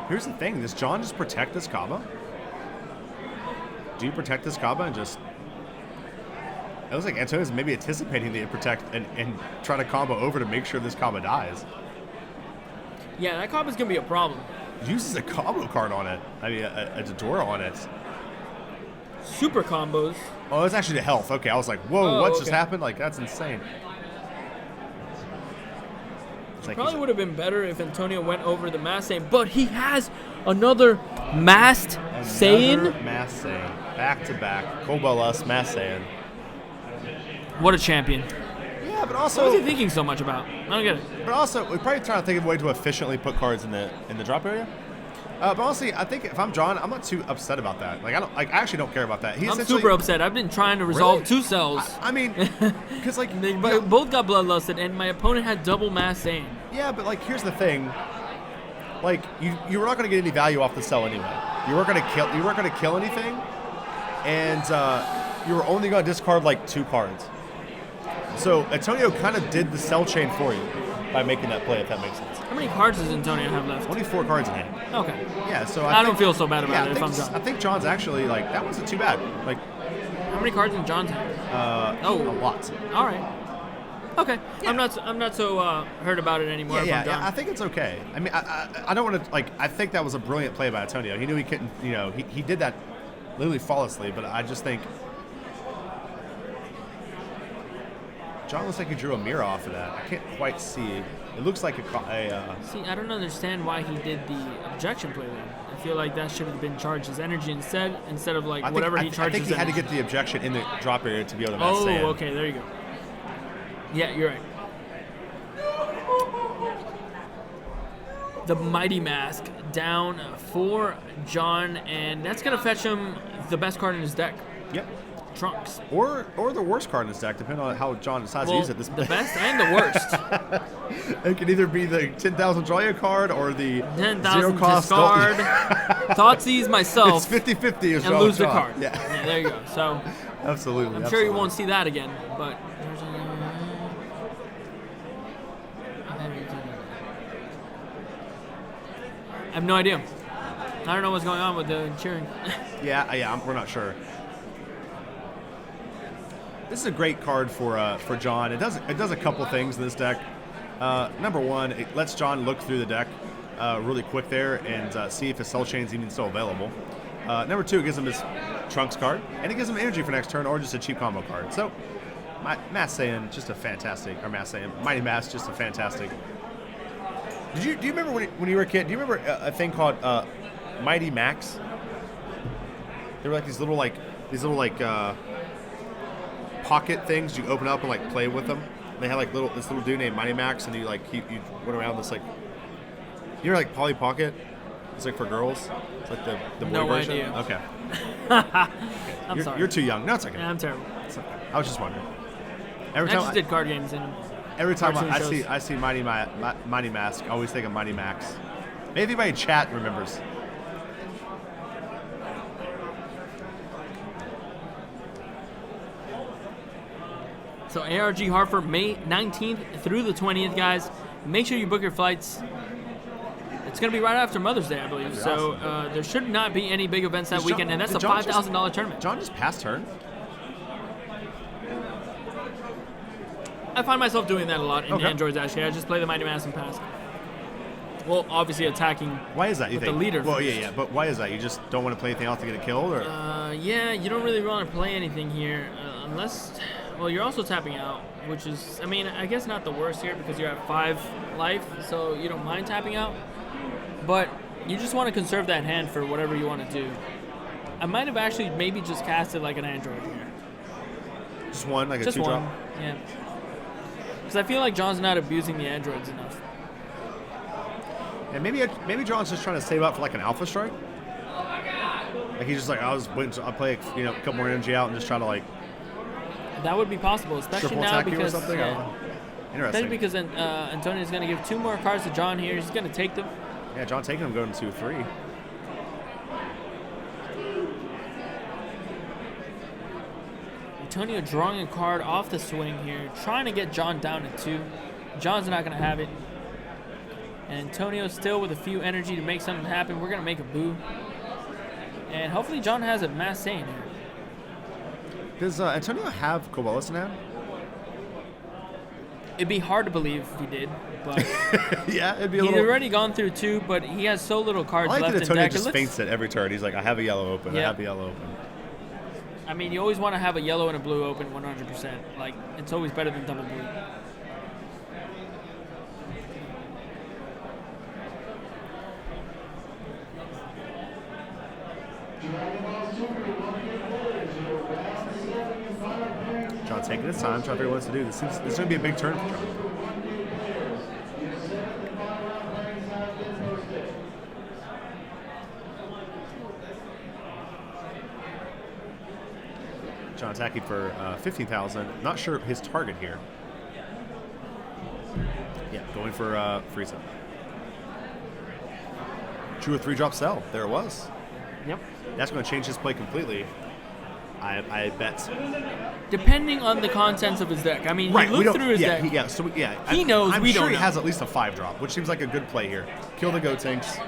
Here's the thing. Does John just protect this Kaba? Do you protect this Kaba and just... It looks like Antonio's maybe anticipating the protect and try to combo over to make sure this Kaba dies. Yeah, that Kaba's going to be a problem. Uses a combo card on it. I mean, a Dodora on it. super combos. Oh, it's actually the health. Okay, I was like, whoa, Oh, what just okay. happened? Like, that's insane. It's like Probably would have been better if Antonio went over the mass Saiyan, but he has another masked Saiyan. Mass Saiyan. Back to back. Kobolas, Mass Saiyan. What a champion. Yeah, but What was also, he thinking so much about? I don't get it. we're probably trying to think of a way to efficiently put cards in the drop area. But honestly, I think if I'm John, I'm not too upset about that. Like, I actually don't care about that. He I'm essentially- super upset. I've been trying to resolve Really? 2 cells. I mean, because like, They yeah, both got bloodlusted, and my opponent had double mass Saiyan. yeah, but like, here's the thing. Like, you were not going to get any value off the cell anyway. You weren't going to kill anything, and you were only going to discard like 2 cards. So Antonio kind of did the cell chain for you by making that play, if that makes sense. How many cards does Antonio have left? Only 4 cards in hand. Okay. Yeah, so I don't feel so bad about it if I'm John. I think John's actually like that wasn't too bad. Like, How many cards in John's hand? a lot. All right. Okay. I'm not so hurt about it anymore. if I'm Yeah, John. I think it's okay. I mean, I don't want to like. I think that was a brilliant play by Antonio. He knew he couldn't. You know, he did that literally flawlessly. But I just think John looks like he drew a mirror off of that. I can't quite see. It looks like a See, I don't understand why he did the objection play then. I feel like that should have been charged as energy instead of like whatever he charges. I think he had to energy. get the objection in the drop area to be able to mass Oh, Saiyan. okay, there you go. Yeah, you're right. The Mighty Mask down for John, and that's gonna fetch him the best card in his deck, Yep. Trunks. Or the worst card in his deck, depending on how John decides Well, to use it. the best and the worst. It can either be the 10,000 draw you card or the 10,000 zero cost discard. Thoughtseize myself It's 50-50 as and well. lose the card. Yeah, There you go. So absolutely. I'm sure you won't see that again, but. I have no idea. I don't know what's going on with the cheering. We're not sure. This is a great card for John. It does a couple things in this deck. Number one, it lets John look through the deck really quick there and see if his cell chain is even still available. Number two, it gives him his Trunks card, and it gives him energy for next turn or just a cheap combo card. So, Mass Saiyan, just a fantastic, or Mass Saiyan, Mighty Mass, just a fantastic. Do you remember when you were a kid? Do you remember a thing called Mighty Max? They were like these little pocket things you open up and like play with them. They had like this little dude named Mighty Max, and you went around this like, you know, like Polly Pocket. It's like for girls. It's like the boy No version. idea. Okay. I'm sorry. You're too young. No, it's okay. Yeah, I'm terrible. It's okay. I was just wondering. I just did card games and Every time cartoon shows. I see Mighty Mask, I always think of Mighty Max. Maybe anybody in chat remembers. So ARG Hartford, May 19th through the 20th, guys. Make sure you book your flights. It's going to be right after Mother's Day, I believe. So there should not be any big events that weekend, and that's a $5,000 tournament. John just passed turn. I find myself doing that a lot in Okay. Androids, actually. I just play the Mighty Mass and pass. Well, obviously attacking. Why is that, you with think? the leader Well, first. yeah, but why is that? You just don't want to play anything else to get it killed? Or? Yeah, you don't really want to play anything here unless... Well, you're also tapping out, which is, I mean, I guess not the worst here because you're at 5 life, so you don't mind tapping out. But you just want to conserve that hand for whatever you want to do. I might have actually maybe just casted like an Android here. Just one, like Just a 2-drop? one, yeah. Because I feel like John's not abusing the Androids enough. And maybe John's just trying to save up for like an Alpha Strike. Like he's just like, I'll play a couple more energy out and just try to like That would be possible, especially triple now attack you or because something. I don't know. Interesting. especially because Antonio's going to give 2 more cards to John here. He's going to take them. Yeah, John taking him going 2-3. Antonio drawing a card off the swing here, trying to get John down to 2. John's not going to have it. And Antonio still with a few energy to make something happen. We're going to make a boo. And hopefully John has a Mass Saiyan here. Does Antonio have Kobolas in hand? It'd be hard to believe if he did, but Yeah, it'd be a he's little. already gone through 2, but he has so little I cards like left that in Antonio deck. just feints it every turn. He's like, I have a yellow open. I Yeah. have a yellow open. I mean, you always want to have a yellow and a blue open 100%. Like, it's always better than double blue. John taking his time, trying to figure out what to do. This is going to be a big turn for John. John attacking for 15,000. Not sure his target here. Yeah, going for Frieza. 2 or 3 drop sell. There it was. Yep. That's going to change his play completely. I bet. Depending on the contents of his deck. I mean, he looked through his deck. He knows. I'm we sure don't he know. has at least a 5 drop, which seems like a good play here. Kill the Gotenks.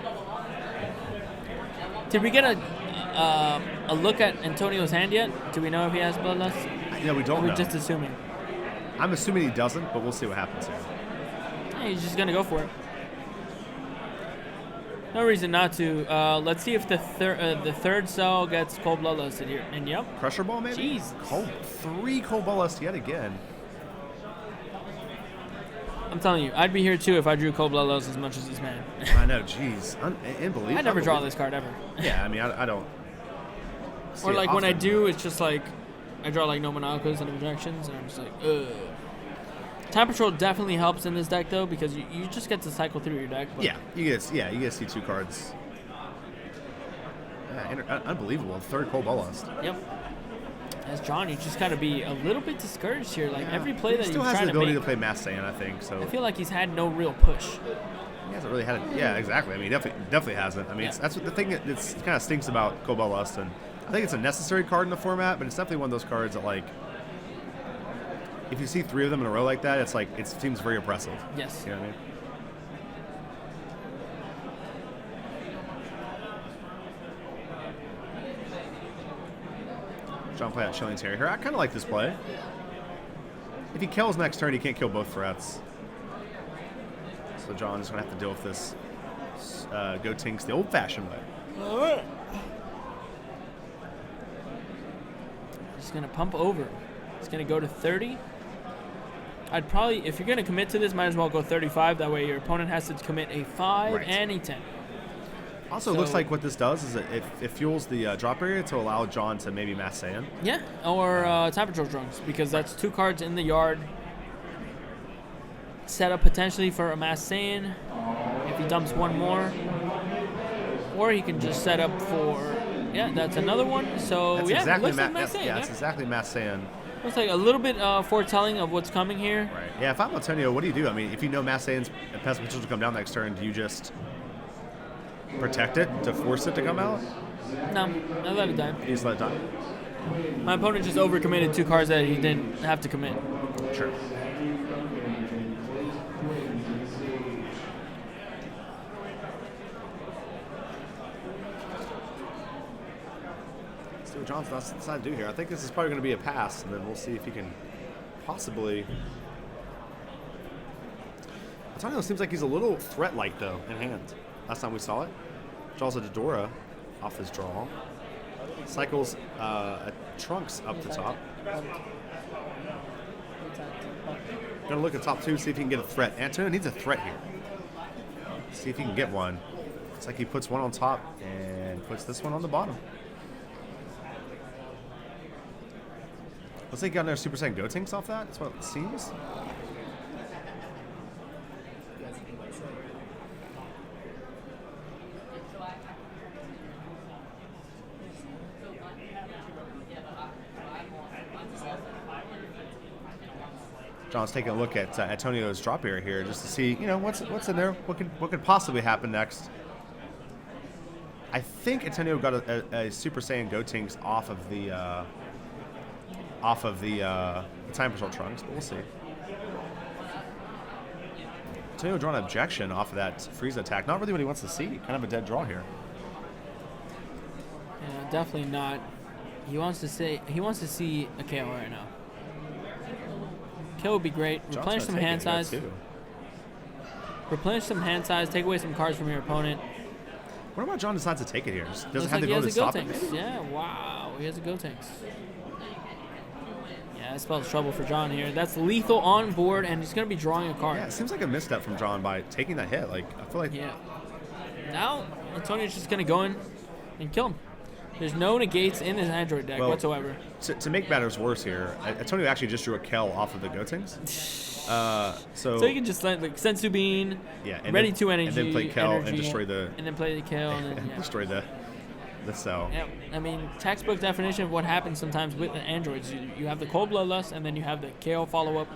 Did we get a look at Antonio's hand yet? Do we know if he has Bloodlust? Yeah, we don't Or know. we're just assuming? I'm assuming he doesn't, but we'll see what happens here. Yeah, he's just gonna go for it. No reason not to. Let's see if the third cell gets Cold Bloodlusted here. And yep. Pressure ball, maybe? Jeez. 3 Cold Bloodlust yet again. I'm telling you, I'd be here too if I drew Cold Bloodlust as much as this man. I know, jeez. Unbelievable. I never draw this card ever. Yeah, I mean, I don't. Or like when I do, it's just like I draw like no Monocos and objections, and I'm just like, ugh. Time Patrol definitely helps in this deck though, because you just get to cycle through your deck. But Yeah, you get to see 2 cards. Yeah, unbelievable. 3rd Cold Bloodlust. Yep. As John, you just gotta be a little bit discouraged here. Like every play that he he's still has trying the to ability make, to play Mass Saiyan, I think. So I feel like he's had no real push. he hasn't really had it. Yeah, exactly. I mean, definitely hasn't. I mean, that's what the thing that kind of stinks about Cold Bloodlust, and I think it's a necessary card in the format, but it's definitely one of those cards that, like, if you see 3 of them in a row like that, it's like it seems very oppressive. Yes. You know what I mean? John play out Chilling Terror here. I kind of like this play. If he kills next turn, he can't kill both threats. So John is going to have to deal with this Gotenks the old-fashioned way. All right. Just gonna pump over. It's gonna go to 30. I'd probably, if you're gonna commit to this, might as well go 35. That way your opponent has to commit a 5 and a 10. Also, it looks like what this does is it fuels the drop area to allow John to maybe Mass Saiyan. Yeah, or Time Patrol Drunks, because that's 2 cards in the yard. Set up potentially for a Mass Saiyan if he dumps 1 more. Or he can just set up for, that's another one. So, That's yeah, exactly looks like Mass Saiyan. that's exactly Mass Saiyan. Looks like a little bit foretelling of what's coming here. Right. Yeah, if I'm Antonio, what do you do? I mean, if you know Mass Saiyan's potential to come down next turn, do you just protect it to force it to come out? No, I let it die. You just let it die? My opponent just overcommitted 2 cards that he didn't have to commit. Sure. See what John's decided to do here. I think this is probably going to be a pass, and then we'll see if he can possibly. Antonio seems like he's a little threat-like, though, in hand. Last time we saw it. Draws a Dodora off his draw. Cycles a Trunks up the top. Gonna look at top 2, see if he can get a threat. Antonio needs a threat here. See if he can get one. It's like he puts one on top and puts this one on the bottom. Looks like he got another Super Saiyan Gotenks off that. That's what it seems. John's taking a look at Antonio's drop area here just to see, what's in there, what could possibly happen next. I think Antonio got a Super Saiyan Gotenks off of the Time Patrol Trunks, but we'll see. Antonio draw an objection off of that Frieza attack. Not really what he wants to see. Kind of a dead draw here. Yeah, definitely not. He wants to see a KO right now. KO would be great. Replenish some hand size. Replenish some hand size. Take away some cards from your opponent. What about John decides to take it here? Doesn't Looks have like to go to he stop has a it. Gotenks. Yeah, wow. he has a Gotenks. Yeah, that spells trouble for John here. That's lethal on board, and he's going to be drawing a card. Yeah, it seems like a misstep from John by taking that hit. Like, I feel like... Yeah. Now, Antonio's just going to go in and kill him. There's no negates in his Android deck whatsoever. To make matters worse here, Antonio actually just drew a Kel off of the Gotenks. So you can just like Sensu Bean, and ready then, 2 energy, and then play Kel energy, and destroy the... And then play the Kel and then destroy the cell. Yeah, I mean, textbook definition of what happens sometimes with the androids. You have the cold bloodlust, and then you have the KO follow-up.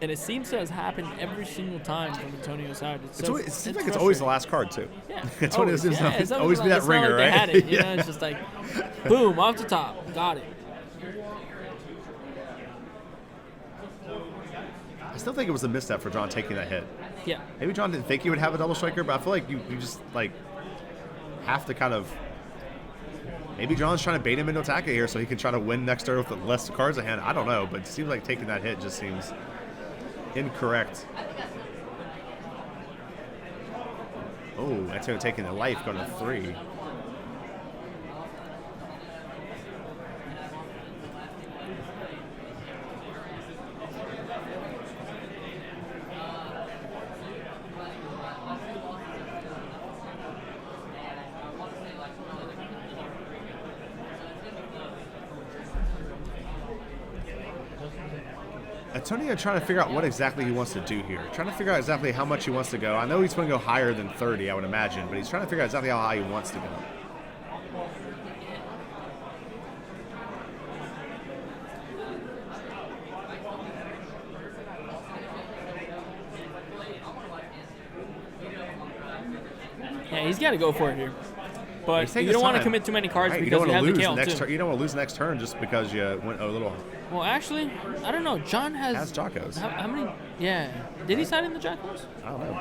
And it seems to have happened every single time from Antonio's side. It seems like it's always the last card, too. Yeah. Antonio seems to always be that it's ringer, not like right? They had it, you know, it's just like, boom, off the top. Got it. I still think it was a misstep for John taking that hit. Yeah. Maybe John didn't think he would have a double striker, but I feel like you just, like, have to kind of... Maybe John's trying to bait him into attack here so he can try to win next turn with less cards in hand. I don't know, but it seems like taking that hit just seems incorrect. Oh, Antonio taking the life, going to 3. Antonio trying to figure out what exactly he wants to do here. Trying to figure out exactly how much he wants to go. I know he's going to go higher than 30, I would imagine, but he's trying to figure out exactly how high he wants to go. Yeah, he's got to go for it here. But you don't want to commit too many cards because you have the KO too. You don't want to lose next turn just because you went a little... Well, actually, I don't know. John has Jocos. How many? Yeah. Did he side in the Jocos? I don't know.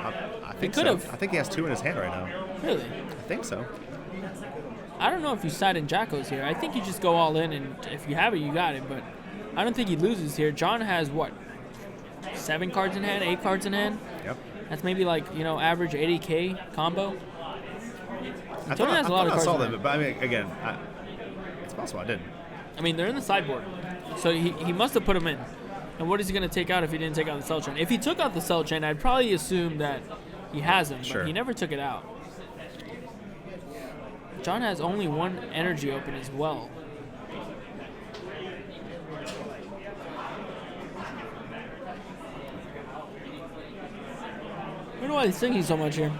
I think could have. I think he has 2 in his hand right now. Really? I think so. I don't know if you side in Jocos here. I think you just go all in, and if you have it, you got it. But I don't think he loses here. John has, what, 7 cards in hand, 8 cards in hand? Yep. That's maybe like, average 80K combo. Antonio has a lot of cards. I saw them, but I mean, again, it's possible I didn't. I mean, they're in the sideboard. So he must have put them in. And what is he going to take out if he didn't take out the cell chain? If he took out the cell chain, I'd probably assume that he has them, but he never took it out. John has only 1 energy open as well. I don't know why he's thinking so much here.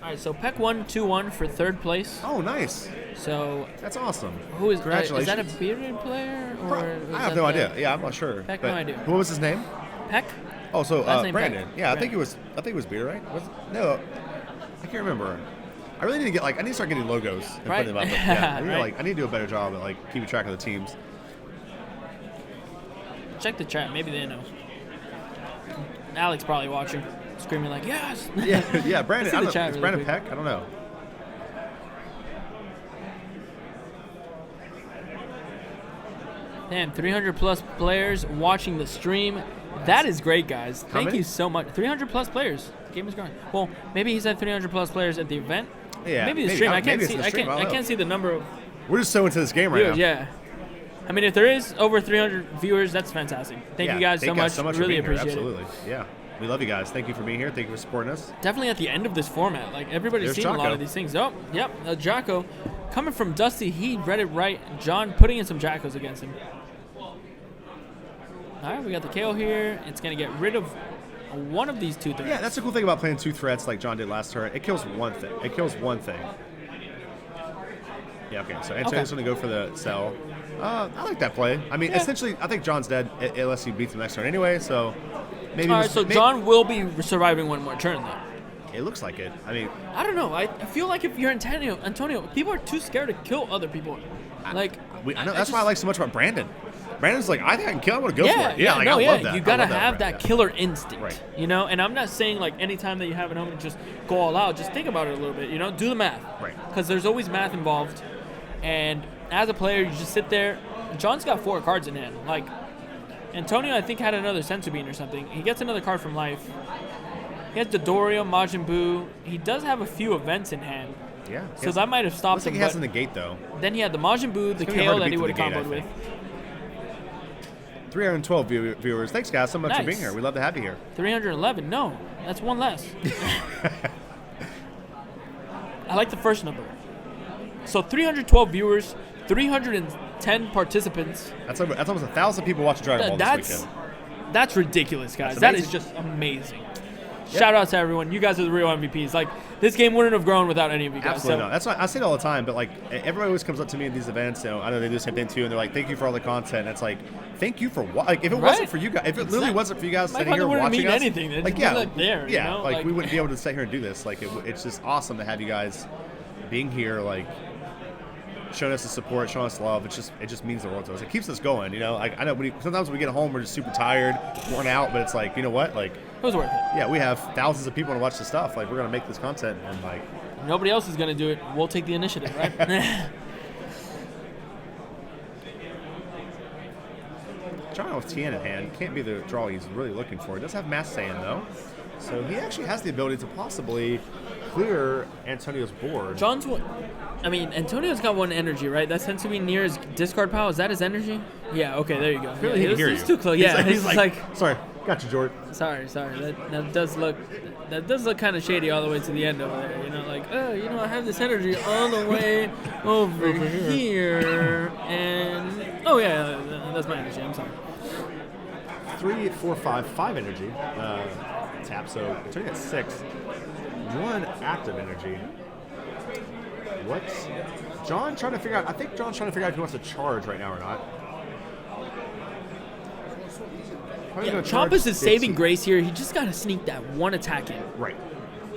All right, so Peck 1-2-1 for 3rd place. Oh, nice. So that's awesome. Who is? Congratulations. Is that a bearded player? Or I have no idea. Yeah, I'm not sure. Peck, no idea. What was his name? Peck. Oh, so Peck. Brandon. Yeah, I think it was bearded, right? No, I can't remember. I really need to get I need to start getting logos and putting them up. Yeah, I need to do a better job at keeping track of the teams. Check the chat. Maybe they know. Alex probably watching, screaming like, "Yes!" Yeah. Brandon. Is Brandon Peck? I don't know. Damn, 300 plus players watching the stream. That is great, guys. Thank you so much. 300 plus players. The game is growing. Well, maybe he said 300 plus players at the event. Yeah. Maybe the stream. I can't see. I can't see the number of. We're just so into this game right viewers, now. Yeah. I mean, if there is over 300 viewers, that's fantastic. Thank you guys so much. Really appreciate it. Absolutely. Yeah. We love you guys. Thank you for being here. Thank you for supporting us. Definitely at the end of this format. Like, everybody's seen a lot of these things. Oh, yep. Jocko. Coming from Dusty, he read it right. John putting in some Jackos against him. All right, we got the KO here. It's going to get rid of one of these 2 threats. Yeah, that's the cool thing about playing 2 threats like John did last turn. It kills one thing. Yeah, okay. So Antonio's going to go for the cell. I like that play. I mean, essentially, I think John's dead unless he beats the next turn anyway, so maybe... All right, so John will be surviving 1 more turn, though. It looks like it. I mean... I don't know. I feel like if you're Antonio, people are too scared to kill other people. I know. That's why I like so much about Brandon. Brandon's like, I think I can kill him. I want to go for it. I love that. You got to have that killer instinct, right? And I'm not saying, like, anytime that you have an opponent, just go all out. Just think about it a little bit, do the math. Right. Because there's always math involved. And as a player, you just sit there. John's got 4 cards in hand. Like, Antonio, I think, had another Sensu Bean or something. He gets another card from life. He has Dodoria, Majin Buu. He does have a few events in hand. Yeah. So that might have stopped looks like him. He has in the gate, though. Then he had the Majin Buu, the Kale that he would have comboed with. 312 viewers. Thanks, guys, so much for being here. We'd love to have you here. 311. No, that's one less. I like the first number. So 312 viewers, 310 participants. That's almost 1,000 people watching Dragon Ball this weekend. That's ridiculous, guys. That is just amazing. Yep. Shout out to everyone. You guys are the real MVPs. Like, this game wouldn't have grown without any of you guys. Absolutely not. That's why I say it all the time, but like everybody always comes up to me in these events. I know they do the same thing too, and they're like, "Thank you for all the content." And it's like, "Thank you for what?" Like, if it wasn't for you guys, if it literally wasn't for you guys sitting here watching us, anything. like there, yeah, you know? like we wouldn't be able to sit here and do this. Like, it's just awesome to have you guys being here, like showing us the support, showing us love. It just means the world to us. It keeps us going. Like, I know sometimes when we get home, we're just super tired, worn out, but it's like, you know what, like. It was worth it. Yeah, we have thousands of people to watch the stuff. Like, we're gonna make this content, and like nobody else is gonna do it. We'll take the initiative, right? John with Tien in hand can't be the draw he's really looking for. He does have Mass Saiyan though, so he actually has the ability to possibly clear Antonio's board. Antonio's got one energy, right? That tends to be near his discard pile. Is that his energy? Yeah. Okay, there you go. Really, he can hear you. He's too close. Yeah, he's like, sorry. Got you, George. Sorry. That does look kind of shady all the way to the end over there. Like, I have this energy all the way over here, and that's my energy. I'm sorry. 3, 4, 5 energy tap. So turning at 6. 1 active energy. What's John trying to figure out? I think John's trying to figure out if he wants to charge right now or not. Chomp is his saving grace here. He just got to sneak that one attack in. Right.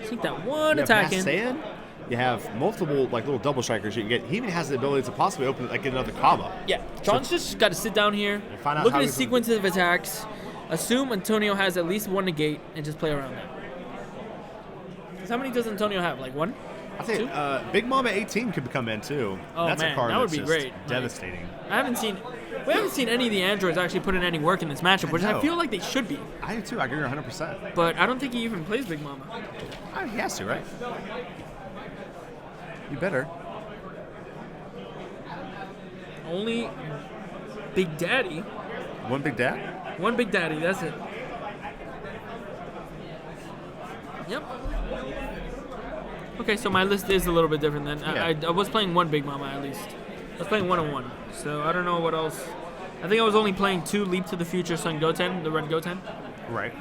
Sneak that one attack in. Saiyan, you have multiple like little double strikers you can get. He even has the ability to possibly open get another combo. Yeah. John's just got to sit down here, look at his sequence of attacks, assume Antonio has at least one negate, and just play around that. Because how many does Antonio have? Like one? I think Big Mama 18 could come in too. Oh, that's man, a card that would be great. Devastating. We haven't seen any of the androids actually put in any work in this matchup, which I feel like they should be. I do too. I agree 100%. But I don't think he even plays Big Mama. He has to, right? You better. Only Big Daddy. One Big Dad? One Big Daddy, that's it. Yep. Okay, so my list is a little bit different then. I was playing one Big Mama at least. I was playing 1-on-1. So I don't know what else. I think I was only playing 2 Leap to the Future Sun Goten, the red Goten. Right.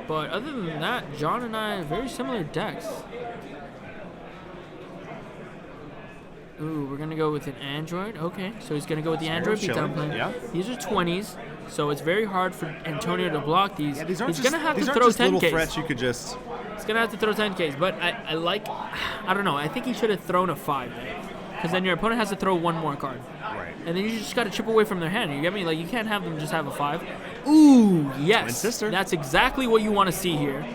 But other than that, John and I have very similar decks. Ooh, we're going to go with an Android. Okay, so he's going to go with the Android beatdown plan. Yeah. These are 20s, so it's very hard for Antonio to block these. Yeah, he's going to have to throw 10Ks. Little threats you could just... He's going to have to throw 10Ks, but I don't know. I think he should have thrown a 5 there. Because then your opponent has to throw one more card. Right. And then you just got to chip away from their hand. You get me? Like, you can't have them just have a 5. Ooh, yes. Twin sister. That's exactly what you want to see here.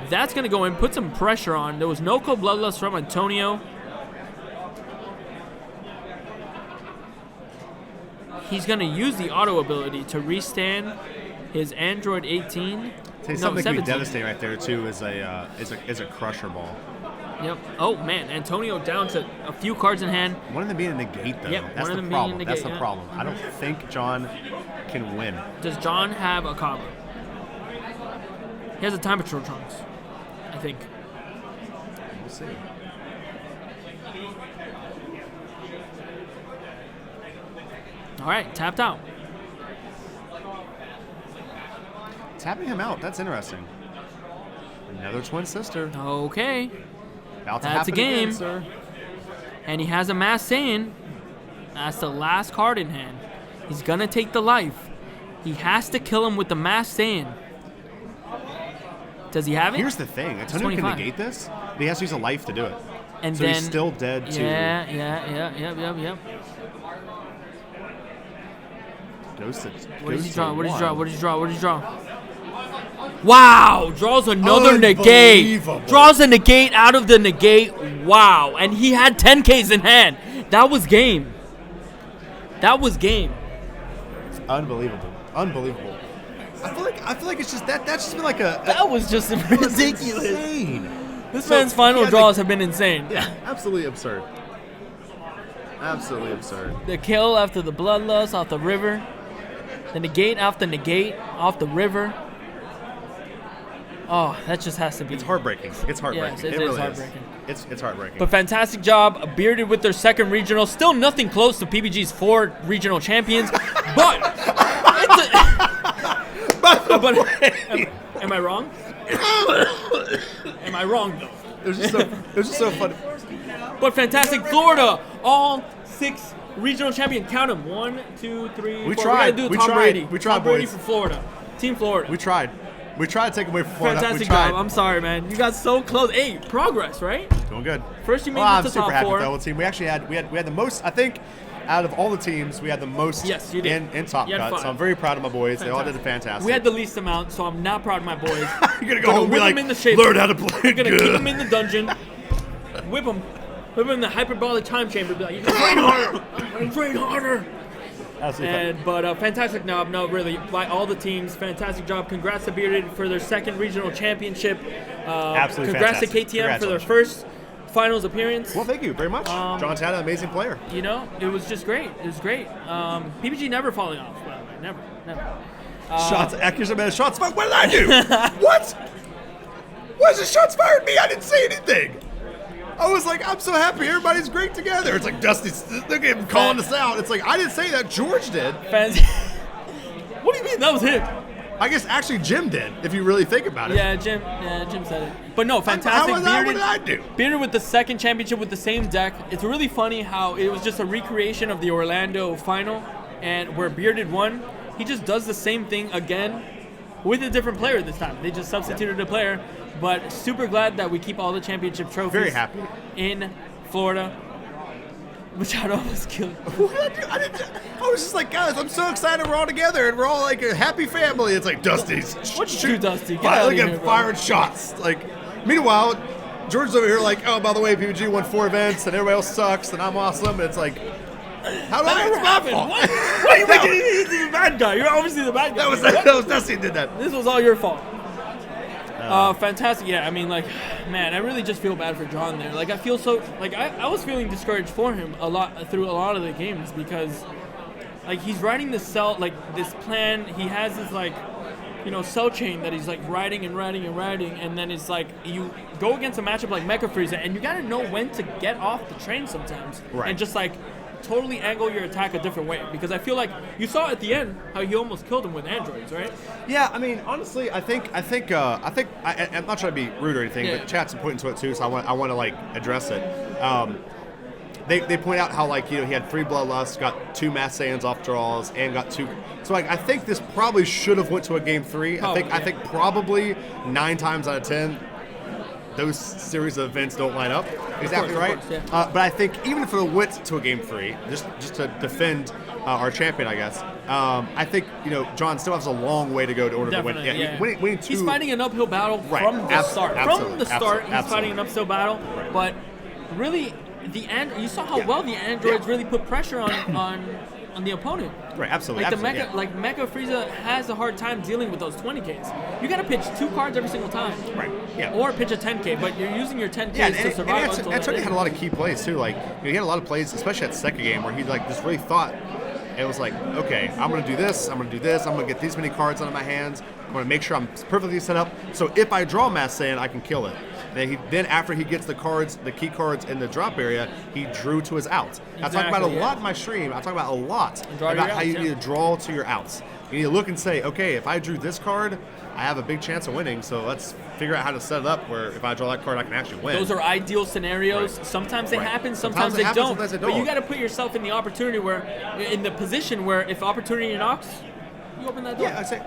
That's going to go in, put some pressure on. There was no cold bloodlust from Antonio. He's going to use the auto ability to restand his Android 18. Something that could be devastating right there too is a crusher ball. Yep. Oh man, Antonio down to a few cards in hand. One of them being a negate though. Yep, that's one of the them problem. being a That's negate, the problem. I don't think John can win. Does John have a combo? He has a Time Patrol Trunks, I think. We'll see. All right, tapped out. Tapping him out. That's interesting. Another twin sister. Okay. That's a game. Again, sir. And he has a Mass Saiyan. That's the last card in hand. He's going to take the life. He has to kill him with the Mass Saiyan. Does he have it? Here's the thing. Antonio can negate this, but he has to use a life to do it. And so then, he's still dead too. Yep. What does he draw? Wow! Draws another negate. Draws a negate out of the negate. Wow! And he had 10Ks in hand. That was game. Unbelievable. I feel like it's just that's just been like a That was just ridiculous. insane. This man's final draws have been insane. Yeah, absolutely absurd. Absolutely absurd. The kill after the bloodlust off the river. The negate after negate off the river. Oh, that just has to be. It's heartbreaking. It's heartbreaking. Yes, it is really heartbreaking. It's heartbreaking. But fantastic job. Bearded with their second regional. Still nothing close to PBG's 4 regional champions. But, am I wrong? Am I wrong, though? It was just so funny. But fantastic Florida. All 6 regional champions. Count them. 1, 2, 3, We 4. tried. We gotta do We Tom tried. Brady. We tried, Tom Brady boys. for Florida. Team Florida. We tried to take away from Florida. Fantastic we tried. job. I'm sorry, man. You got so close. Hey, progress, right? Doing good. First you made well, it to I'm super top happy 4. with the whole team. We actually had the most. I think out of all the teams, we had the most. Yes, you did. in Top You had Cut. 5. So I'm very proud of my boys. They all did fantastic. We had the least amount, so I'm not proud of my boys. You're gonna go home and be whip like, them in the shape. learn how to play We're gonna good. keep them in the dungeon. Whip them in the hyperbolic time chamber. Be like, you can train harder. I'm train harder. But fantastic job, no, really, by all the teams. Fantastic job. Congrats to Bearded for their second regional championship. Absolutely congrats fantastic. to KTM for their first finals appearance. Well, thank you very much. John Tatta, amazing player. You know, it was just great. It was great. PBG never falling off, by the way. Never. Shots, accuracy, man. Shots fired. What did I do? What? Why is the shots fired at me? I didn't say anything. I was like, I'm so happy. Everybody's great together. It's like Dusty's, look at him calling us out. It's like, I didn't say that. George did. Fans. What do you mean? That was him. I guess actually Jim did, if you really think about it. Yeah, Jim said it. But no, fantastic. What did I do? Bearded with the second championship with the same deck. It's really funny how it was just a recreation of the Orlando final, and where Bearded won, he just does the same thing again with a different player this time. They just substituted a player. But super glad that we keep all the championship trophies. Very happy. In Florida. Machado was killed. What did I do? I was just like, guys, I'm so excited we're all together and we're all like a happy family. It's like Dusty's. What'd you do, Dusty? Get Look out of at here, him firing shots. Like, meanwhile, George's over here like, oh, by the way, PPG won 4 events and everybody else sucks and I'm awesome. And it's like, how did that happen? Why are you making it the bad guy? You're obviously the bad guy. That was Dusty who did that. This was all your fault. Fantastic. Yeah, I mean, like, man, I really just feel bad for John there. Like, I feel so, like, I was feeling discouraged for him a lot through a lot of the games because, like, he's writing this this plan. He has this, like, you know, cell chain that he's, like, writing, and then it's like you go against a matchup like Mecha Frieza, and you gotta know when to get off the train sometimes. Right. And just, like, totally angle your attack a different way, because I feel like you saw at the end how you almost killed him with androids, right? Yeah, I mean, honestly, I'm not trying to be rude or anything, but chat's important to it too, so I want to like address it. They point out how, like, you know, he had 3 bloodlusts, got 2 Mass Saiyans off draws, and got 2. So like, I think this probably should have went to a game 3. I think probably 9 times out of 10. Those series of events don't line up. Exactly right. Course, yeah. But I think even if it went to a game 3, just to defend our champion, I guess, I think, you know, John still has a long way to go to order to win. Yeah. Winning 2. He's fighting an uphill battle from the start. From the start, he's fighting an uphill battle. Right. But really, you saw how well the androids really put pressure on the opponent. Right, absolutely. Like Mecha Frieza has a hard time dealing with those 20Ks. You got to pitch 2 cards every single time. Right. Yeah. Or pitch a 10K, but you're using your 10Ks to survive. Antonio had a lot of key plays too. Like, you know, he had a lot of plays, especially at the second game, where he like just really thought. It was like, okay, I'm gonna do this. I'm gonna get these many cards out of my hands. I'm gonna make sure I'm perfectly set up. So if I draw Mass Saiyan, I can kill it. Then after he gets the key cards in the drop area, he drew to his outs. I talk about a lot in my stream. I talk about a lot about how you need to draw to your outs. You need to look and say, okay, if I drew this card, I have a big chance of winning. So let's figure out how to set it up where if I draw that card, I can actually win. Those are ideal scenarios. Right. Sometimes they happen, Sometimes they don't. Sometimes they don't. But you got to put yourself in the opportunity in the position where if opportunity knocks, you open that door. Yeah, I say,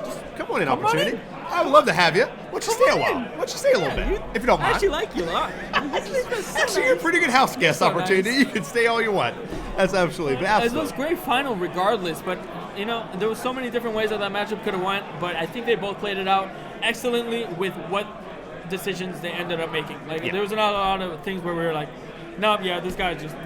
just come on in, opportunity. I would love to have you. Why don't you stay a while? Why don't you stay a little bit, if you don't mind? I actually like you a lot. Actually, you're a pretty good house guest, so opportunity. nice. You can stay all you want. That's absolutely. It was a great final regardless, but, you know, there was so many different ways that matchup could have went, but I think they both played it out excellently with what decisions they ended up making. Like, there was not a lot of things where we were like, this guy's just,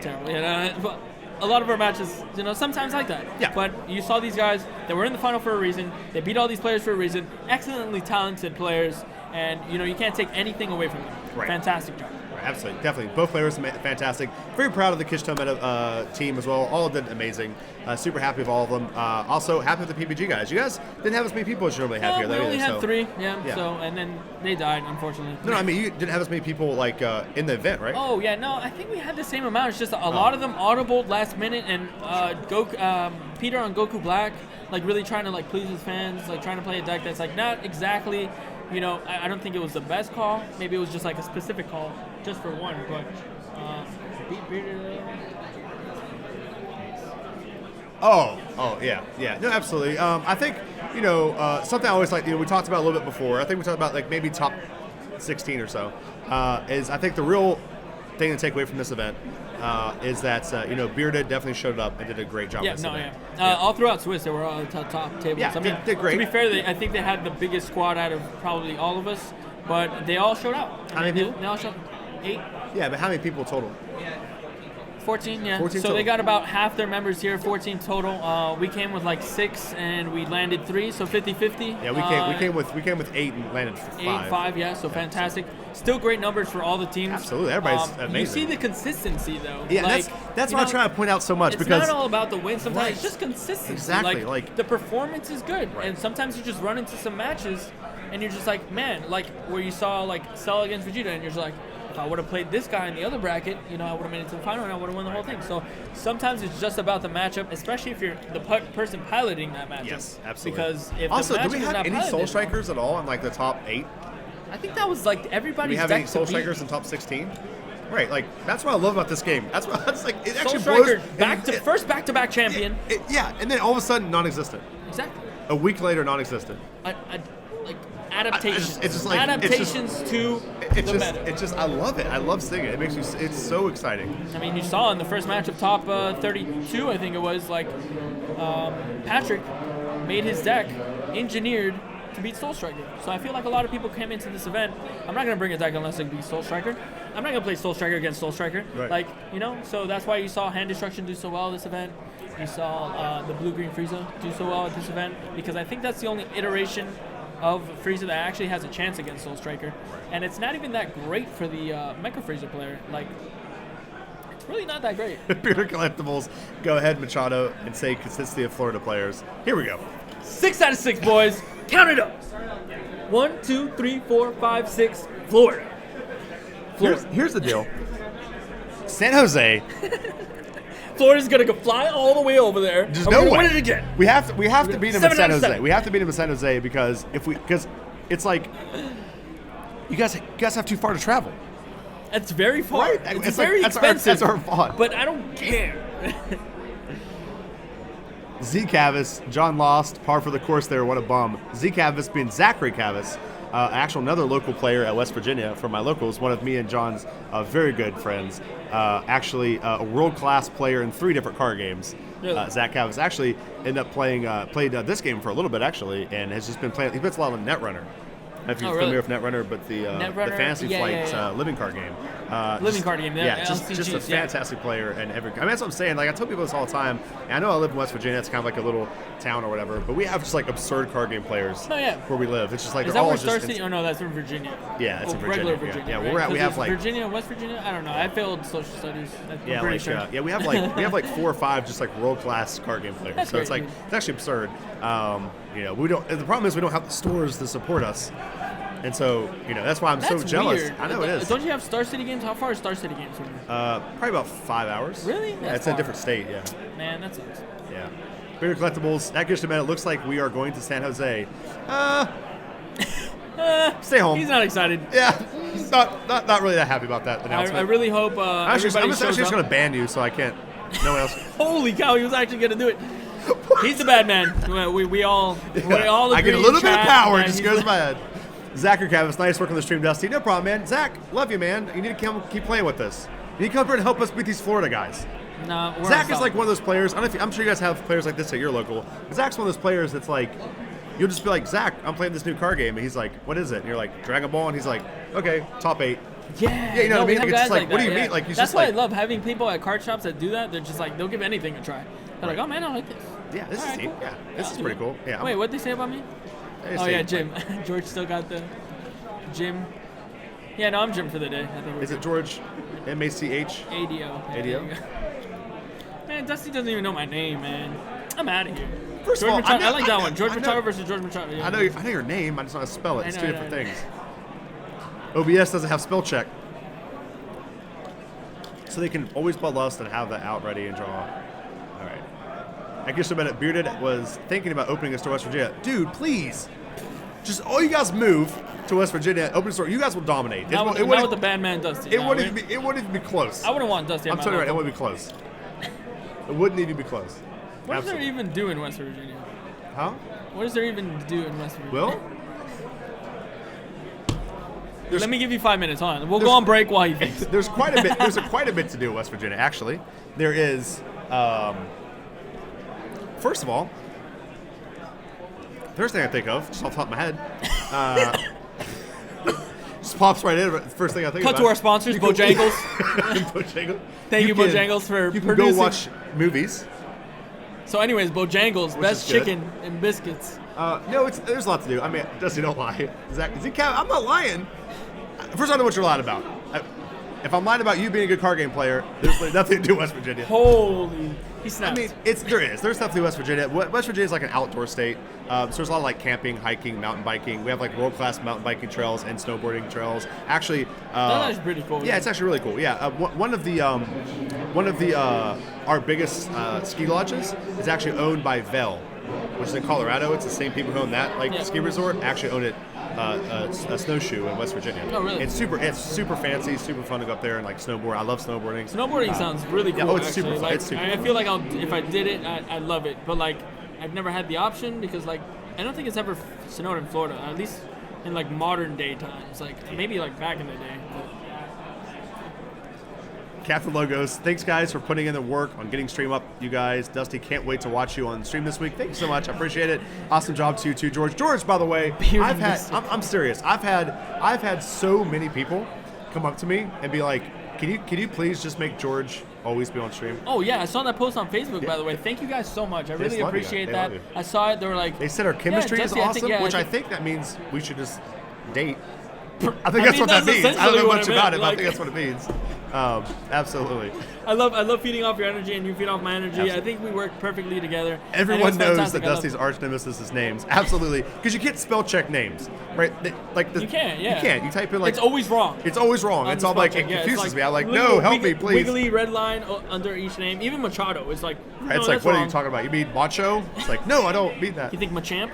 terrible. You know? But a lot of our matches, sometimes like that. Yeah. But you saw these guys, they were in the final for a reason. They beat all these players for a reason. Excellently talented players, and you can't take anything away from them. Right. Fantastic job. Absolutely, definitely. Both players fantastic. Very proud of the KitchenTableMeta team as well. All did amazing. Super happy with all of them. Also happy with the PPG guys. You guys didn't have as many people as you normally have here. We only had 3, Yeah. So, and then they died, unfortunately. No, I mean you didn't have as many people like in the event, right? Oh yeah, no, I think we had the same amount. It's just a lot of them audible last minute, and Peter on Goku Black, like really trying to like please his fans, like trying to play a deck that's like not exactly. I don't think it was the best call. Maybe it was just like a specific call, just for one. But yeah. No, absolutely. I think something I always like. We talked about a little bit before. I think we talked about like maybe top 16 or so. Is I think the real thing to take away from this event is that Bearded definitely showed up and did a great job. All throughout Swiss, they were all top tables. Yeah, I mean, did great. To be fair, I think they had the biggest squad out of probably all of us, but they all showed out. How many people? They all showed 8. Yeah, but how many people total? 14, yeah. 14 so total. they got about half their members here, 14 total. We came with like 6 and we landed 3, so 50-50. Yeah, we came with 8 and landed 5. 5, yeah, so fantastic. Still great numbers for all the teams. Absolutely, everybody's amazing. You see the consistency though. Yeah, that's what I'm trying to point out so much because it's not all about the win. Sometimes it's just consistency. Exactly, like the performance is good, right. And sometimes you just run into some matches, and you're just like, man, like where you saw like Cell against Vegeta, and you're just like, if I would have played this guy in the other bracket, I would have made it to the final and I would have won the whole thing. So sometimes it's just about the matchup, especially if you're the person piloting that matchup. Yes, absolutely. Because if also, the matchup do we is have not any piloted, Soul Strikers at all in like the top 8? I think that was like Do everybody's we have deck any Soul to beat. Strikers in top 16? Right, like that's what I love about this game. That's what it's like. It Soul actually Striker, blows. first back-to-back champion. Yeah, and then all of a sudden, non-existent. Exactly. A week later, non-existent. Like adaptations. It's just like adaptations to the meta. It's just I love it. I love seeing it. It makes me. It's so exciting. I mean, you saw in the first match of top 32, I think it was, like Patrick made his deck engineered to beat Soul Striker. So I feel like a lot of people came into this event. I'm not going to bring a deck unless it beats Soul Striker. I'm not going to play Soul Striker against Soul Striker. Right. So that's why you saw Hand Destruction do so well this event. You saw the Blue-Green Frieza do so well at this event, because I think that's the only iteration of Frieza that actually has a chance against Soul Striker. And it's not even that great for the Mecha Frieza player. Like, it's really not that great. Pure Collectibles, go ahead, Machado, and say consistency of Florida players. Here we go. 6 out of 6, boys. Count it up. 1, 2, 3, 4, 5, 6. Florida. Here's the deal. San Jose. Florida's gonna go fly all the way over there. There's no way. Win it again. We have to beat them in 7 San out of Jose. 7. We have to beat them in San Jose because it's like you guys have too far to travel. It's very far. Right. It's very expensive. That's our fault. But I don't care. Z Cavis, John lost, par for the course there, what a bum. Z Cavis being Zachary Cavis, another local player at West Virginia from my locals, one of me and John's very good friends. Actually, a world-class player in 3 different card games. Really? Zach Cavis actually ended up played this game for a little bit actually, and has just been playing. He plays a lot of Netrunner. I don't know if you're familiar with Netrunner, but the Fantasy Flight living card game. Living card game, yeah. Just a fantastic player, and that's what I'm saying. Like I tell people this all the time. And I know I live in West Virginia. It's kind of like a little town or whatever, but we have just like absurd card game players. Oh yeah. Where we live, it's just like is that where Star City? Oh no, that's in Virginia. Yeah, it's in Virginia. Regular Virginia. Yeah, right? where we're at, we have like Virginia, West Virginia. I don't know. I failed social studies. I'm pretty sure. Yeah, we have like 4 or 5 just like world class card game players. That's so great, it's like dude. it's actually absurd. We don't. The problem is we don't have the stores to support us. And so, that's why I'm so jealous. Weird. I know it is. Don't you have Star City games? How far is Star City games from you? Probably about 5 hours. Really? Yeah, it's in a different state, yeah. Man, that sucks. Yeah. Bigger Collectibles, at KitchenTableMeta, it looks like we are going to San Jose. Stay home. He's not excited. Yeah, he's not really that happy about that announcement. I really hope I'm just going to ban you so I can't, no one else. Holy cow, he was actually going to do it. He's the bad man. We all agree. I get a little bit of power, it and just goes to my head. Zachary Cavis, nice work on the stream, Dusty. No problem, man. Zach, love you, man. You need to keep playing with us. You need to come here and help us beat these Florida guys. No, Zach is like one of those players. I'm sure you guys have players like this at your local. Zach's one of those players that's like, you'll just be like, Zach, I'm playing this new card game. And he's like, what is it? And you're like, Dragon Ball. And he's like, okay, top 8. Yeah, you know what I mean? we have It's guys like, what do that, you yeah. mean? Like, That's just why like, I love having people at card shops that do that. They're just like, they'll give anything a try. They're like, oh man, I like this. yeah, this All is right, neat. cool. Yeah, this is I'll pretty do cool. Yeah. Wait, what'd they say about me? They Oh say, yeah, Jim. George still got the Jim. Yeah, no, I'm Jim for the day. I think Is it George? MACH? ADO. Yeah, ADO? there you go. Man, Dusty doesn't even know my name, man. I'm out of here. First George of all, Machado, I like that one. George I know- Machado versus George Machado. Yeah. I know your name. I just don't know how to spell it. It's I two know, different I know. things. OBS doesn't have spell check, so they can always bloodlust and have that out ready and draw. All right. I guess I bet it. Bearded was thinking about opening a store in West Virginia. Dude, please, just all you guys move to West Virginia, open a store. You guys will dominate. Not with the bad man Dusty. It Nah, wouldn't even be. It wouldn't even be close. I wouldn't want Dusty. I'm telling you right, it wouldn't be close. It wouldn't even be close. What does there Absolutely. even do in West Virginia? Huh? What does there even do in West Virginia? Will? Let me give you 5 minutes. Hold on. We'll go on break while you thinks. There's quite a bit. There's quite a bit to do in West Virginia. Actually, there is. First of all, first thing I think of, just off the top of my head, just pops right in. First thing I think Cut about. to our sponsors, Bojangles. Bojangles. Thank you, can- Bojangles, for You can producing. go watch movies. So, anyways, Bojangles, Which best is good. chicken and biscuits. No, there's a lot to do. I mean, Dusty, don't lie. Zach, I'm not lying. First, I know what you're lying about. If I'm lying about you being a good card game player, there's nothing to do with West Virginia. Holy, he I snapped. mean, there's stuff to do in West Virginia. West Virginia is like an outdoor state, so there's a lot of like camping, hiking, mountain biking. We have like world-class mountain biking trails and snowboarding trails. Actually, That's pretty cool. yeah, it's actually really cool. Yeah, one of the our biggest ski lodges is actually owned by Vel, which is in Colorado. It's the same people who own that ski resort actually own it. A snowshoe in West Virginia. Oh, really? It's super fancy, super fun to go up there and like snowboard. I love snowboarding. Snowboarding sounds really cool. Yeah, it's actually. super fun. Like, It's super I fun. feel like if I did it, I'd love it. But like, I've never had the option because like, I don't think it's ever snowed in Florida. At least in like modern day times. Like maybe like back in the day. But Captain Logos, thanks guys for putting in the work on getting stream up, you guys. Dusty, can't wait to watch you on stream this week. Thank you so much. I appreciate it. Awesome job to you too, George. George, by the way, I'm serious. I've had so many people come up to me and be like, can you please just make George always be on stream? oh yeah, I saw that post on Facebook by the way. Thank you guys so much. I really love you. appreciate They that. love you. I saw it. They were like, They said our chemistry Dusty, is I awesome, think- which yeah, I think that means we should just date. I think I that's mean, what that that's means. I don't essentially know what much I about meant, it, but I like- think that's what it means. Absolutely. I love feeding off your energy and you feed off my energy. Absolutely. I think we work perfectly together. Everyone And it was knows fantastic. that I love- Dusty's arch nemesis is names. Absolutely. Because you can't spell check names, right? You can't, yeah. You can't. You type in like... It's always wrong. It's always wrong. On It's the all spell like, check, it yeah, it's confuses like me. I'm like, little no, help me, please. Wiggly red line under each name. Even Machado is like, Right, no, it's like, that's what wrong. are you talking about? You mean macho? It's like, no, I don't mean that. You think Machamp?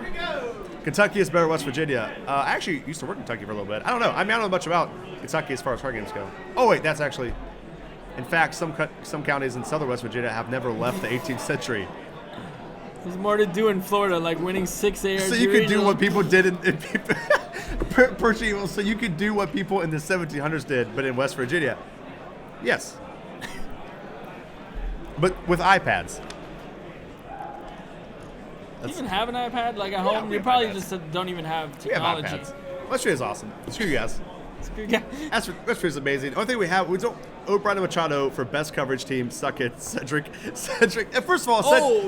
Kentucky is better than West Virginia. I actually used to work in Kentucky for a little bit. I don't know. I mean, I don't know much about Kentucky as far as card games go. Oh, wait, that's actually... In fact, some counties in southern West Virginia have never left the 18th century. There's more to do in Florida, like winning 6 ARG So you could do regionals. what people did so you could do what people in the 1700s did, but in West Virginia. Yes. But with iPads. Do you even have an iPad like at Yeah, home? we You have probably iPads. just don't even have We have technology. iPads. West Virginia is awesome. Screw you guys. Yeah. West Virginia is amazing. The only thing we don't. O'Brien Machado for best coverage team. Suck it, Cedric. First of all,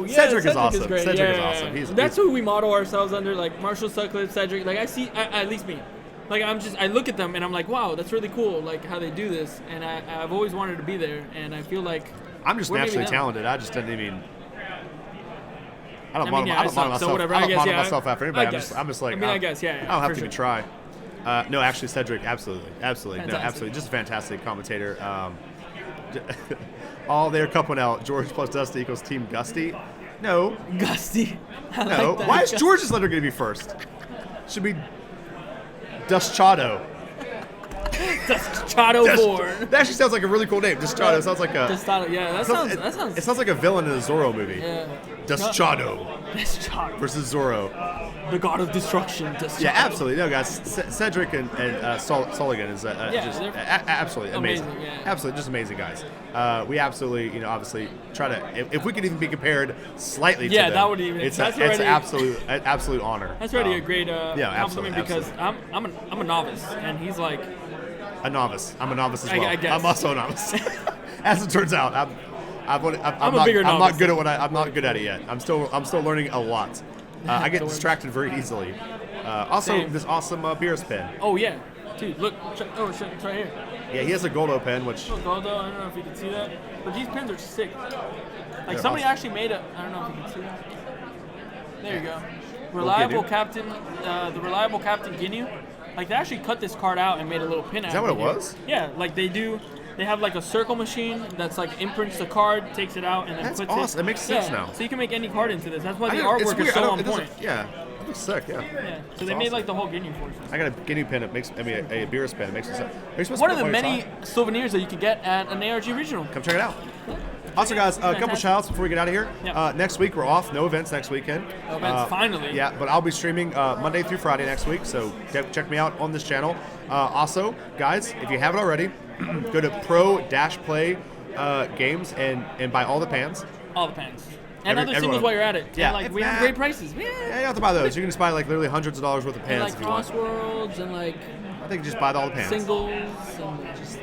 Cedric is awesome. Great. Cedric Yeah, is awesome. That's who we model ourselves under, like Marshall Sutcliffe, Cedric. Like at least me. Like I look at them and I'm like, wow, that's really cool. Like how they do this, and I've always wanted to be there, and I feel like I'm just we're maybe naturally them. talented. I just didn't even. I don't I mean, model, yeah, I don't model so myself. whatever, I I don't guess, model yeah, myself after I anybody. guess. I'm just like. I mean, I guess, yeah, I don't have for to even sure. try. No, actually, Cedric, absolutely. No, Fantastic. absolutely, just a fantastic commentator. All there, cupping out. George plus Dusty equals Team Gusty. No, Gusty. I no. like that. Why is George's letter going to be first? Should be Duschado. Machado born. That actually sounds like a really cool name. Duschado sounds like a. Yeah, that sounds. It sounds like a villain in a Zorro movie. Yeah. Duschado Machado. versus Zorro. The god of destruction. Machado. Yeah, absolutely. No, guys, Cedric and Sulligan is just they're absolutely amazing. yeah. Absolutely, just amazing guys. We absolutely, obviously try to. If we could even be compared slightly to them, that would even. It's that's an already, absolute honor. That's already a great absolutely, compliment because I'm a novice and he's like A novice. I'm a novice as well. I guess. I'm also a novice. As it turns out, I'm not good at it yet. I'm still learning a lot. I get distracted very easily. Also, Same. this awesome Beerus pen. Oh yeah, dude, look. It's right here. Yeah, he has a Goldo pen, which. Goldo, I don't know if you can see that, but these pens are sick. Like They're somebody awesome. actually made a. I don't know if you can see that. There you go. Reliable Captain, the Reliable Captain Ginyu. Like they actually cut this card out and made a little pin out. Is that what it was? Yeah, like they do. They have like a circle machine that's like imprints the card, takes it out, and then That's puts awesome. it. That makes sense now. So you can make any card into this. That's why the It's artwork weird. is so on It doesn't- point. Yeah, it looks sick. Yeah. Yeah. So they That's made like awesome. the whole Ginyu for us. I got a Guinea pen. It makes. I mean, a Beerus pen. It makes it. One of the many souvenirs that you could get at an ARG regional. Come check it out. Also, guys, a couple Fantastic. shout outs before we get out of here. Yeah. Next week, we're off. No events next weekend. No events, finally. Yeah, but I'll be streaming Monday through Friday next week, so check me out on this channel. Also, guys, if you haven't already, go to Pro-Play Games and buy all the pans. All the pens. And other Everyone. singles while you're at it. Yeah, And like it's we have not- great prices. Yeah. Yeah, you don't have to buy those. You can just buy like literally hundreds of dollars worth of And pans like if you want. crossworlds and like I think just buy all the pans. singles and just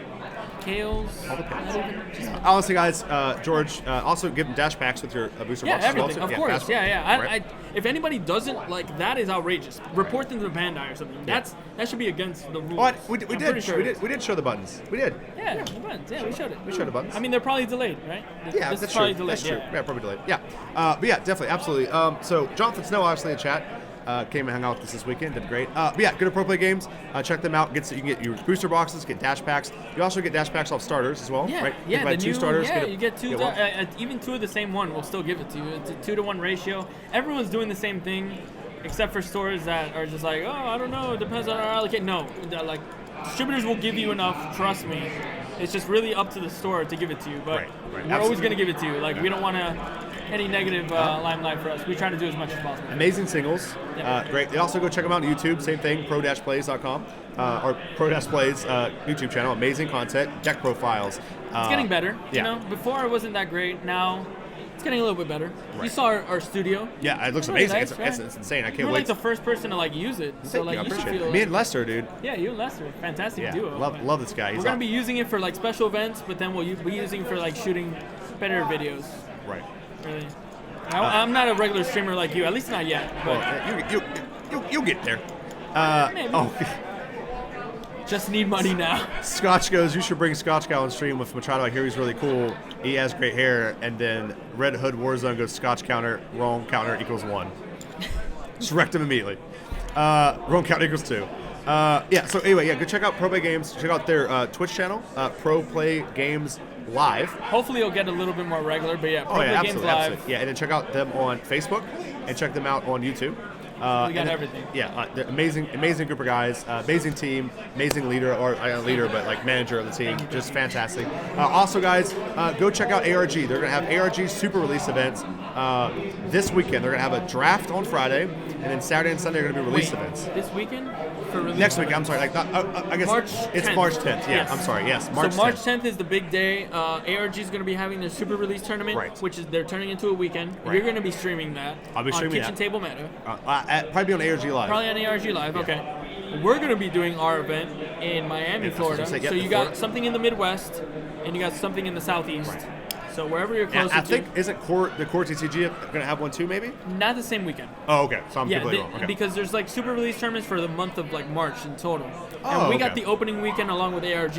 Kales. All the pans. not even- just- Honestly, guys, George, also give them dash packs with your booster Yeah, box as well. everything. too. Of course. that's- Yeah. right. If anybody doesn't like, that is outrageous. Report them to Bandai or something. That should be against the rules. What? We I'm pretty sure it is. did show the buttons. We did. Yeah, the buttons. Yeah, we showed it. We showed the buttons. I mean, they're probably delayed, right? Yeah, this that's is probably true. delayed. That's true. Yeah. Yeah, probably delayed. Yeah, but yeah, definitely, absolutely. So Jonathan Snow, obviously in chat, came and hung out with us this weekend. Did great. But yeah, go to Pro Play Games. Check them out. You can get your booster boxes, get dash packs. You also get dash packs off starters as well. Yeah, right? yeah, You buy the two new, starters. yeah, you get two, one. even two of the same one, we'll still give it to you. It's a 2-to-1 ratio. Everyone's doing the same thing, except for stores that are just like, oh, I don't know, it depends on our allocate. No, they're like, distributors will give you enough, trust me. It's just really up to the store to give it to you, but Right, we're always absolutely. going to give it to you. Like, we don't want any negative limelight for us. We try to do as much as possible. Amazing singles. Yeah. Great. They also go check them out on YouTube. Same thing, pro-plays.com or pro-plays YouTube channel. Amazing content. Deck profiles. It's getting better. yeah. You know, before it wasn't that great. Now it's getting a little bit better. You Right. saw our studio. Yeah, it looks Really amazing. nice, It's right? insane. I You can't were wait. like the first person to like use it. So Thank like you. I you should appreciate feel it. Me and Lester, dude. yeah, you and Lester, fantastic Yeah, duo. love this guy. He's We're gonna awesome. be using it for like special events, but then we'll be using it for like shooting better videos. Right. Really. I'm not a regular streamer like you, at least not yet. Well, But you'll get there. Maybe. Oh, just need money now. Scotch goes, you should bring Scotch Guy on stream with Machado. I hear he's really cool. He has great hair. And then Red Hood Warzone goes Scotch counter, wrong counter equals 1. Just wrecked him immediately. Wrong counter equals 2. Yeah, so anyway, yeah, go check out Pro Play Games. Check out their Twitch channel, Pro Play Games Live. Hopefully it'll get a little bit more regular, but yeah, Oh, Pro yeah, Play Games absolutely, Live. absolutely. Yeah, and then check out them on Facebook and check them out on YouTube. We got and then- everything. Yeah, they're amazing group of guys, amazing team, amazing leader, or not leader, but like manager of the team, just fantastic. Also, guys, go check out ARG. They're gonna have ARG super release events this weekend. They're gonna have a draft on Friday, and then Saturday and Sunday are gonna be release Wait, events. This weekend? For release? Next week, I'm sorry, like I guess March it's 10th. March 10th. Yeah, Yes. I'm sorry. Yes, March So March 10th. 10th is the big day. ARG is going to be having their super release tournament, Right. which is they're turning into a weekend. Right. You're going to be streaming that I'll be streaming that. KitchenTableMeta. Probably on ARG Live. Probably on ARG Live. Okay. We're going to be doing our event in Miami, Yeah, that's what Florida. I'm saying. Yeah, So you Florida. got something in the Midwest, and you got something in the Southeast. Right. So wherever you're And closer I think to. isn't the core TCG gonna have one too? Maybe. Not the same weekend. Oh, okay. So I'm Yeah, completely wrong. Okay. because there's like super release tournaments for the month of like March in total. Oh, And we got okay. the opening weekend along with ARG,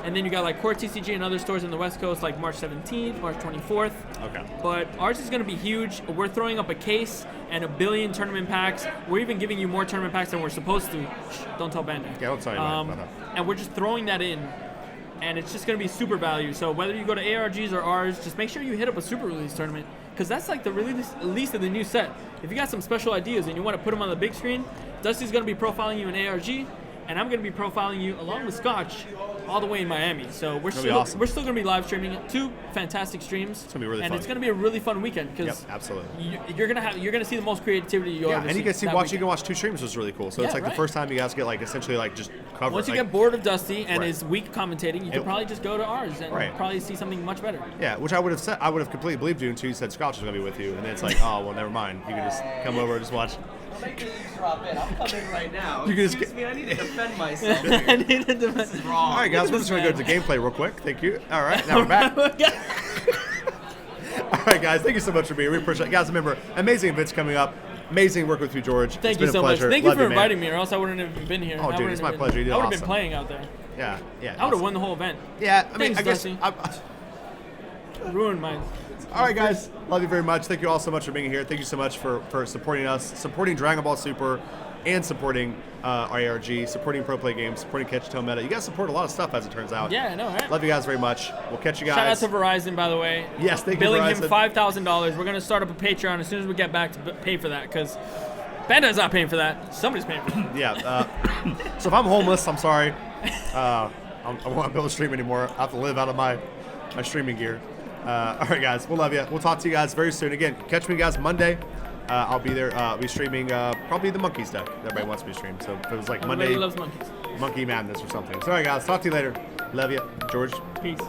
and then you got like Core TCG and other stores in the West Coast like March 17th, March 24th. Okay. But ours is going to be huge. We're throwing up a case and 1 billion tournament packs. We're even giving you more tournament packs than we're supposed to. Shh, don't tell Bandai. Yeah, don't tell anybody about that. And we're just throwing that in. And it's just going to be super value. So whether you go to ARGs or ours, just make sure you hit up a super release tournament. Because that's like the release of the new set. If you got some special ideas and you want to put them on the big screen, Dusty's going to be profiling you in ARG. And I'm going to be profiling you along with Scotch all the way in Miami. So we're be still awesome. we're still going to be live streaming 2 fantastic streams. It's gonna be really and fun. it's going to be a really fun weekend because Yep, absolutely. you're going to see the most creativity you'll Yeah, ever and see. you can see that you weekend. can watch 2 streams, which is really cool. So Yeah, it's like right. the first time you guys get like essentially like just covered. Once you like, get bored of Dusty and Right. his weak commentating, you can It- probably just go to ours and Right. probably see something much better. yeah, which I would have completely believed you until you said Scotch was gonna be with you, and then it's like, oh well, never mind. You can just come over and just watch make sure you drop in. I'll come in right now. You can just Excuse me, I need to defend myself. I need to defend. This is wrong. All right, guys, we're just going to go to gameplay real quick. Thank you. All right, now we're back. All right, guys, thank you so much for being here. We appreciate it. Guys, remember, amazing events coming up. Amazing work with you, George. Thank It's you been so a pleasure. much. Thank you Love for man. inviting me, or else I wouldn't have even been here. Oh, dude, it's my pleasure. You did I would have awesome. been playing out there. Yeah. I would have won the whole event. Yeah, I mean, Thanks, I guess. Dusty. Ruined mine. All right, guys. Love you very much. Thank you all so much for being here. Thank you so much for supporting us, supporting Dragon Ball Super, and supporting IRG, supporting Pro Play Games, supporting KitchenTableMeta. You guys support a lot of stuff, as it turns out. Yeah, I know, right? Love you guys very much. We'll catch you guys. Shout out to Verizon, by the way. Yes, thank you, Billing him Verizon. $5,000. We're going to start up a Patreon as soon as we get back to pay for that, because Bandai's not paying for that. Somebody's paying for that. Yeah. So if I'm homeless, I'm sorry. I won't be able to stream anymore. I have to live out of my streaming gear. All right, guys. We'll love you. We'll talk to you guys very soon. Again, catch me, guys, Monday. I'll be there. I'll be streaming probably the Monkeys deck. Everybody wants me to stream. So if it was like Everybody Monday, loves monkeys. Monkey Madness or something. So, all right, guys. Talk to you later. Love you. George. Peace.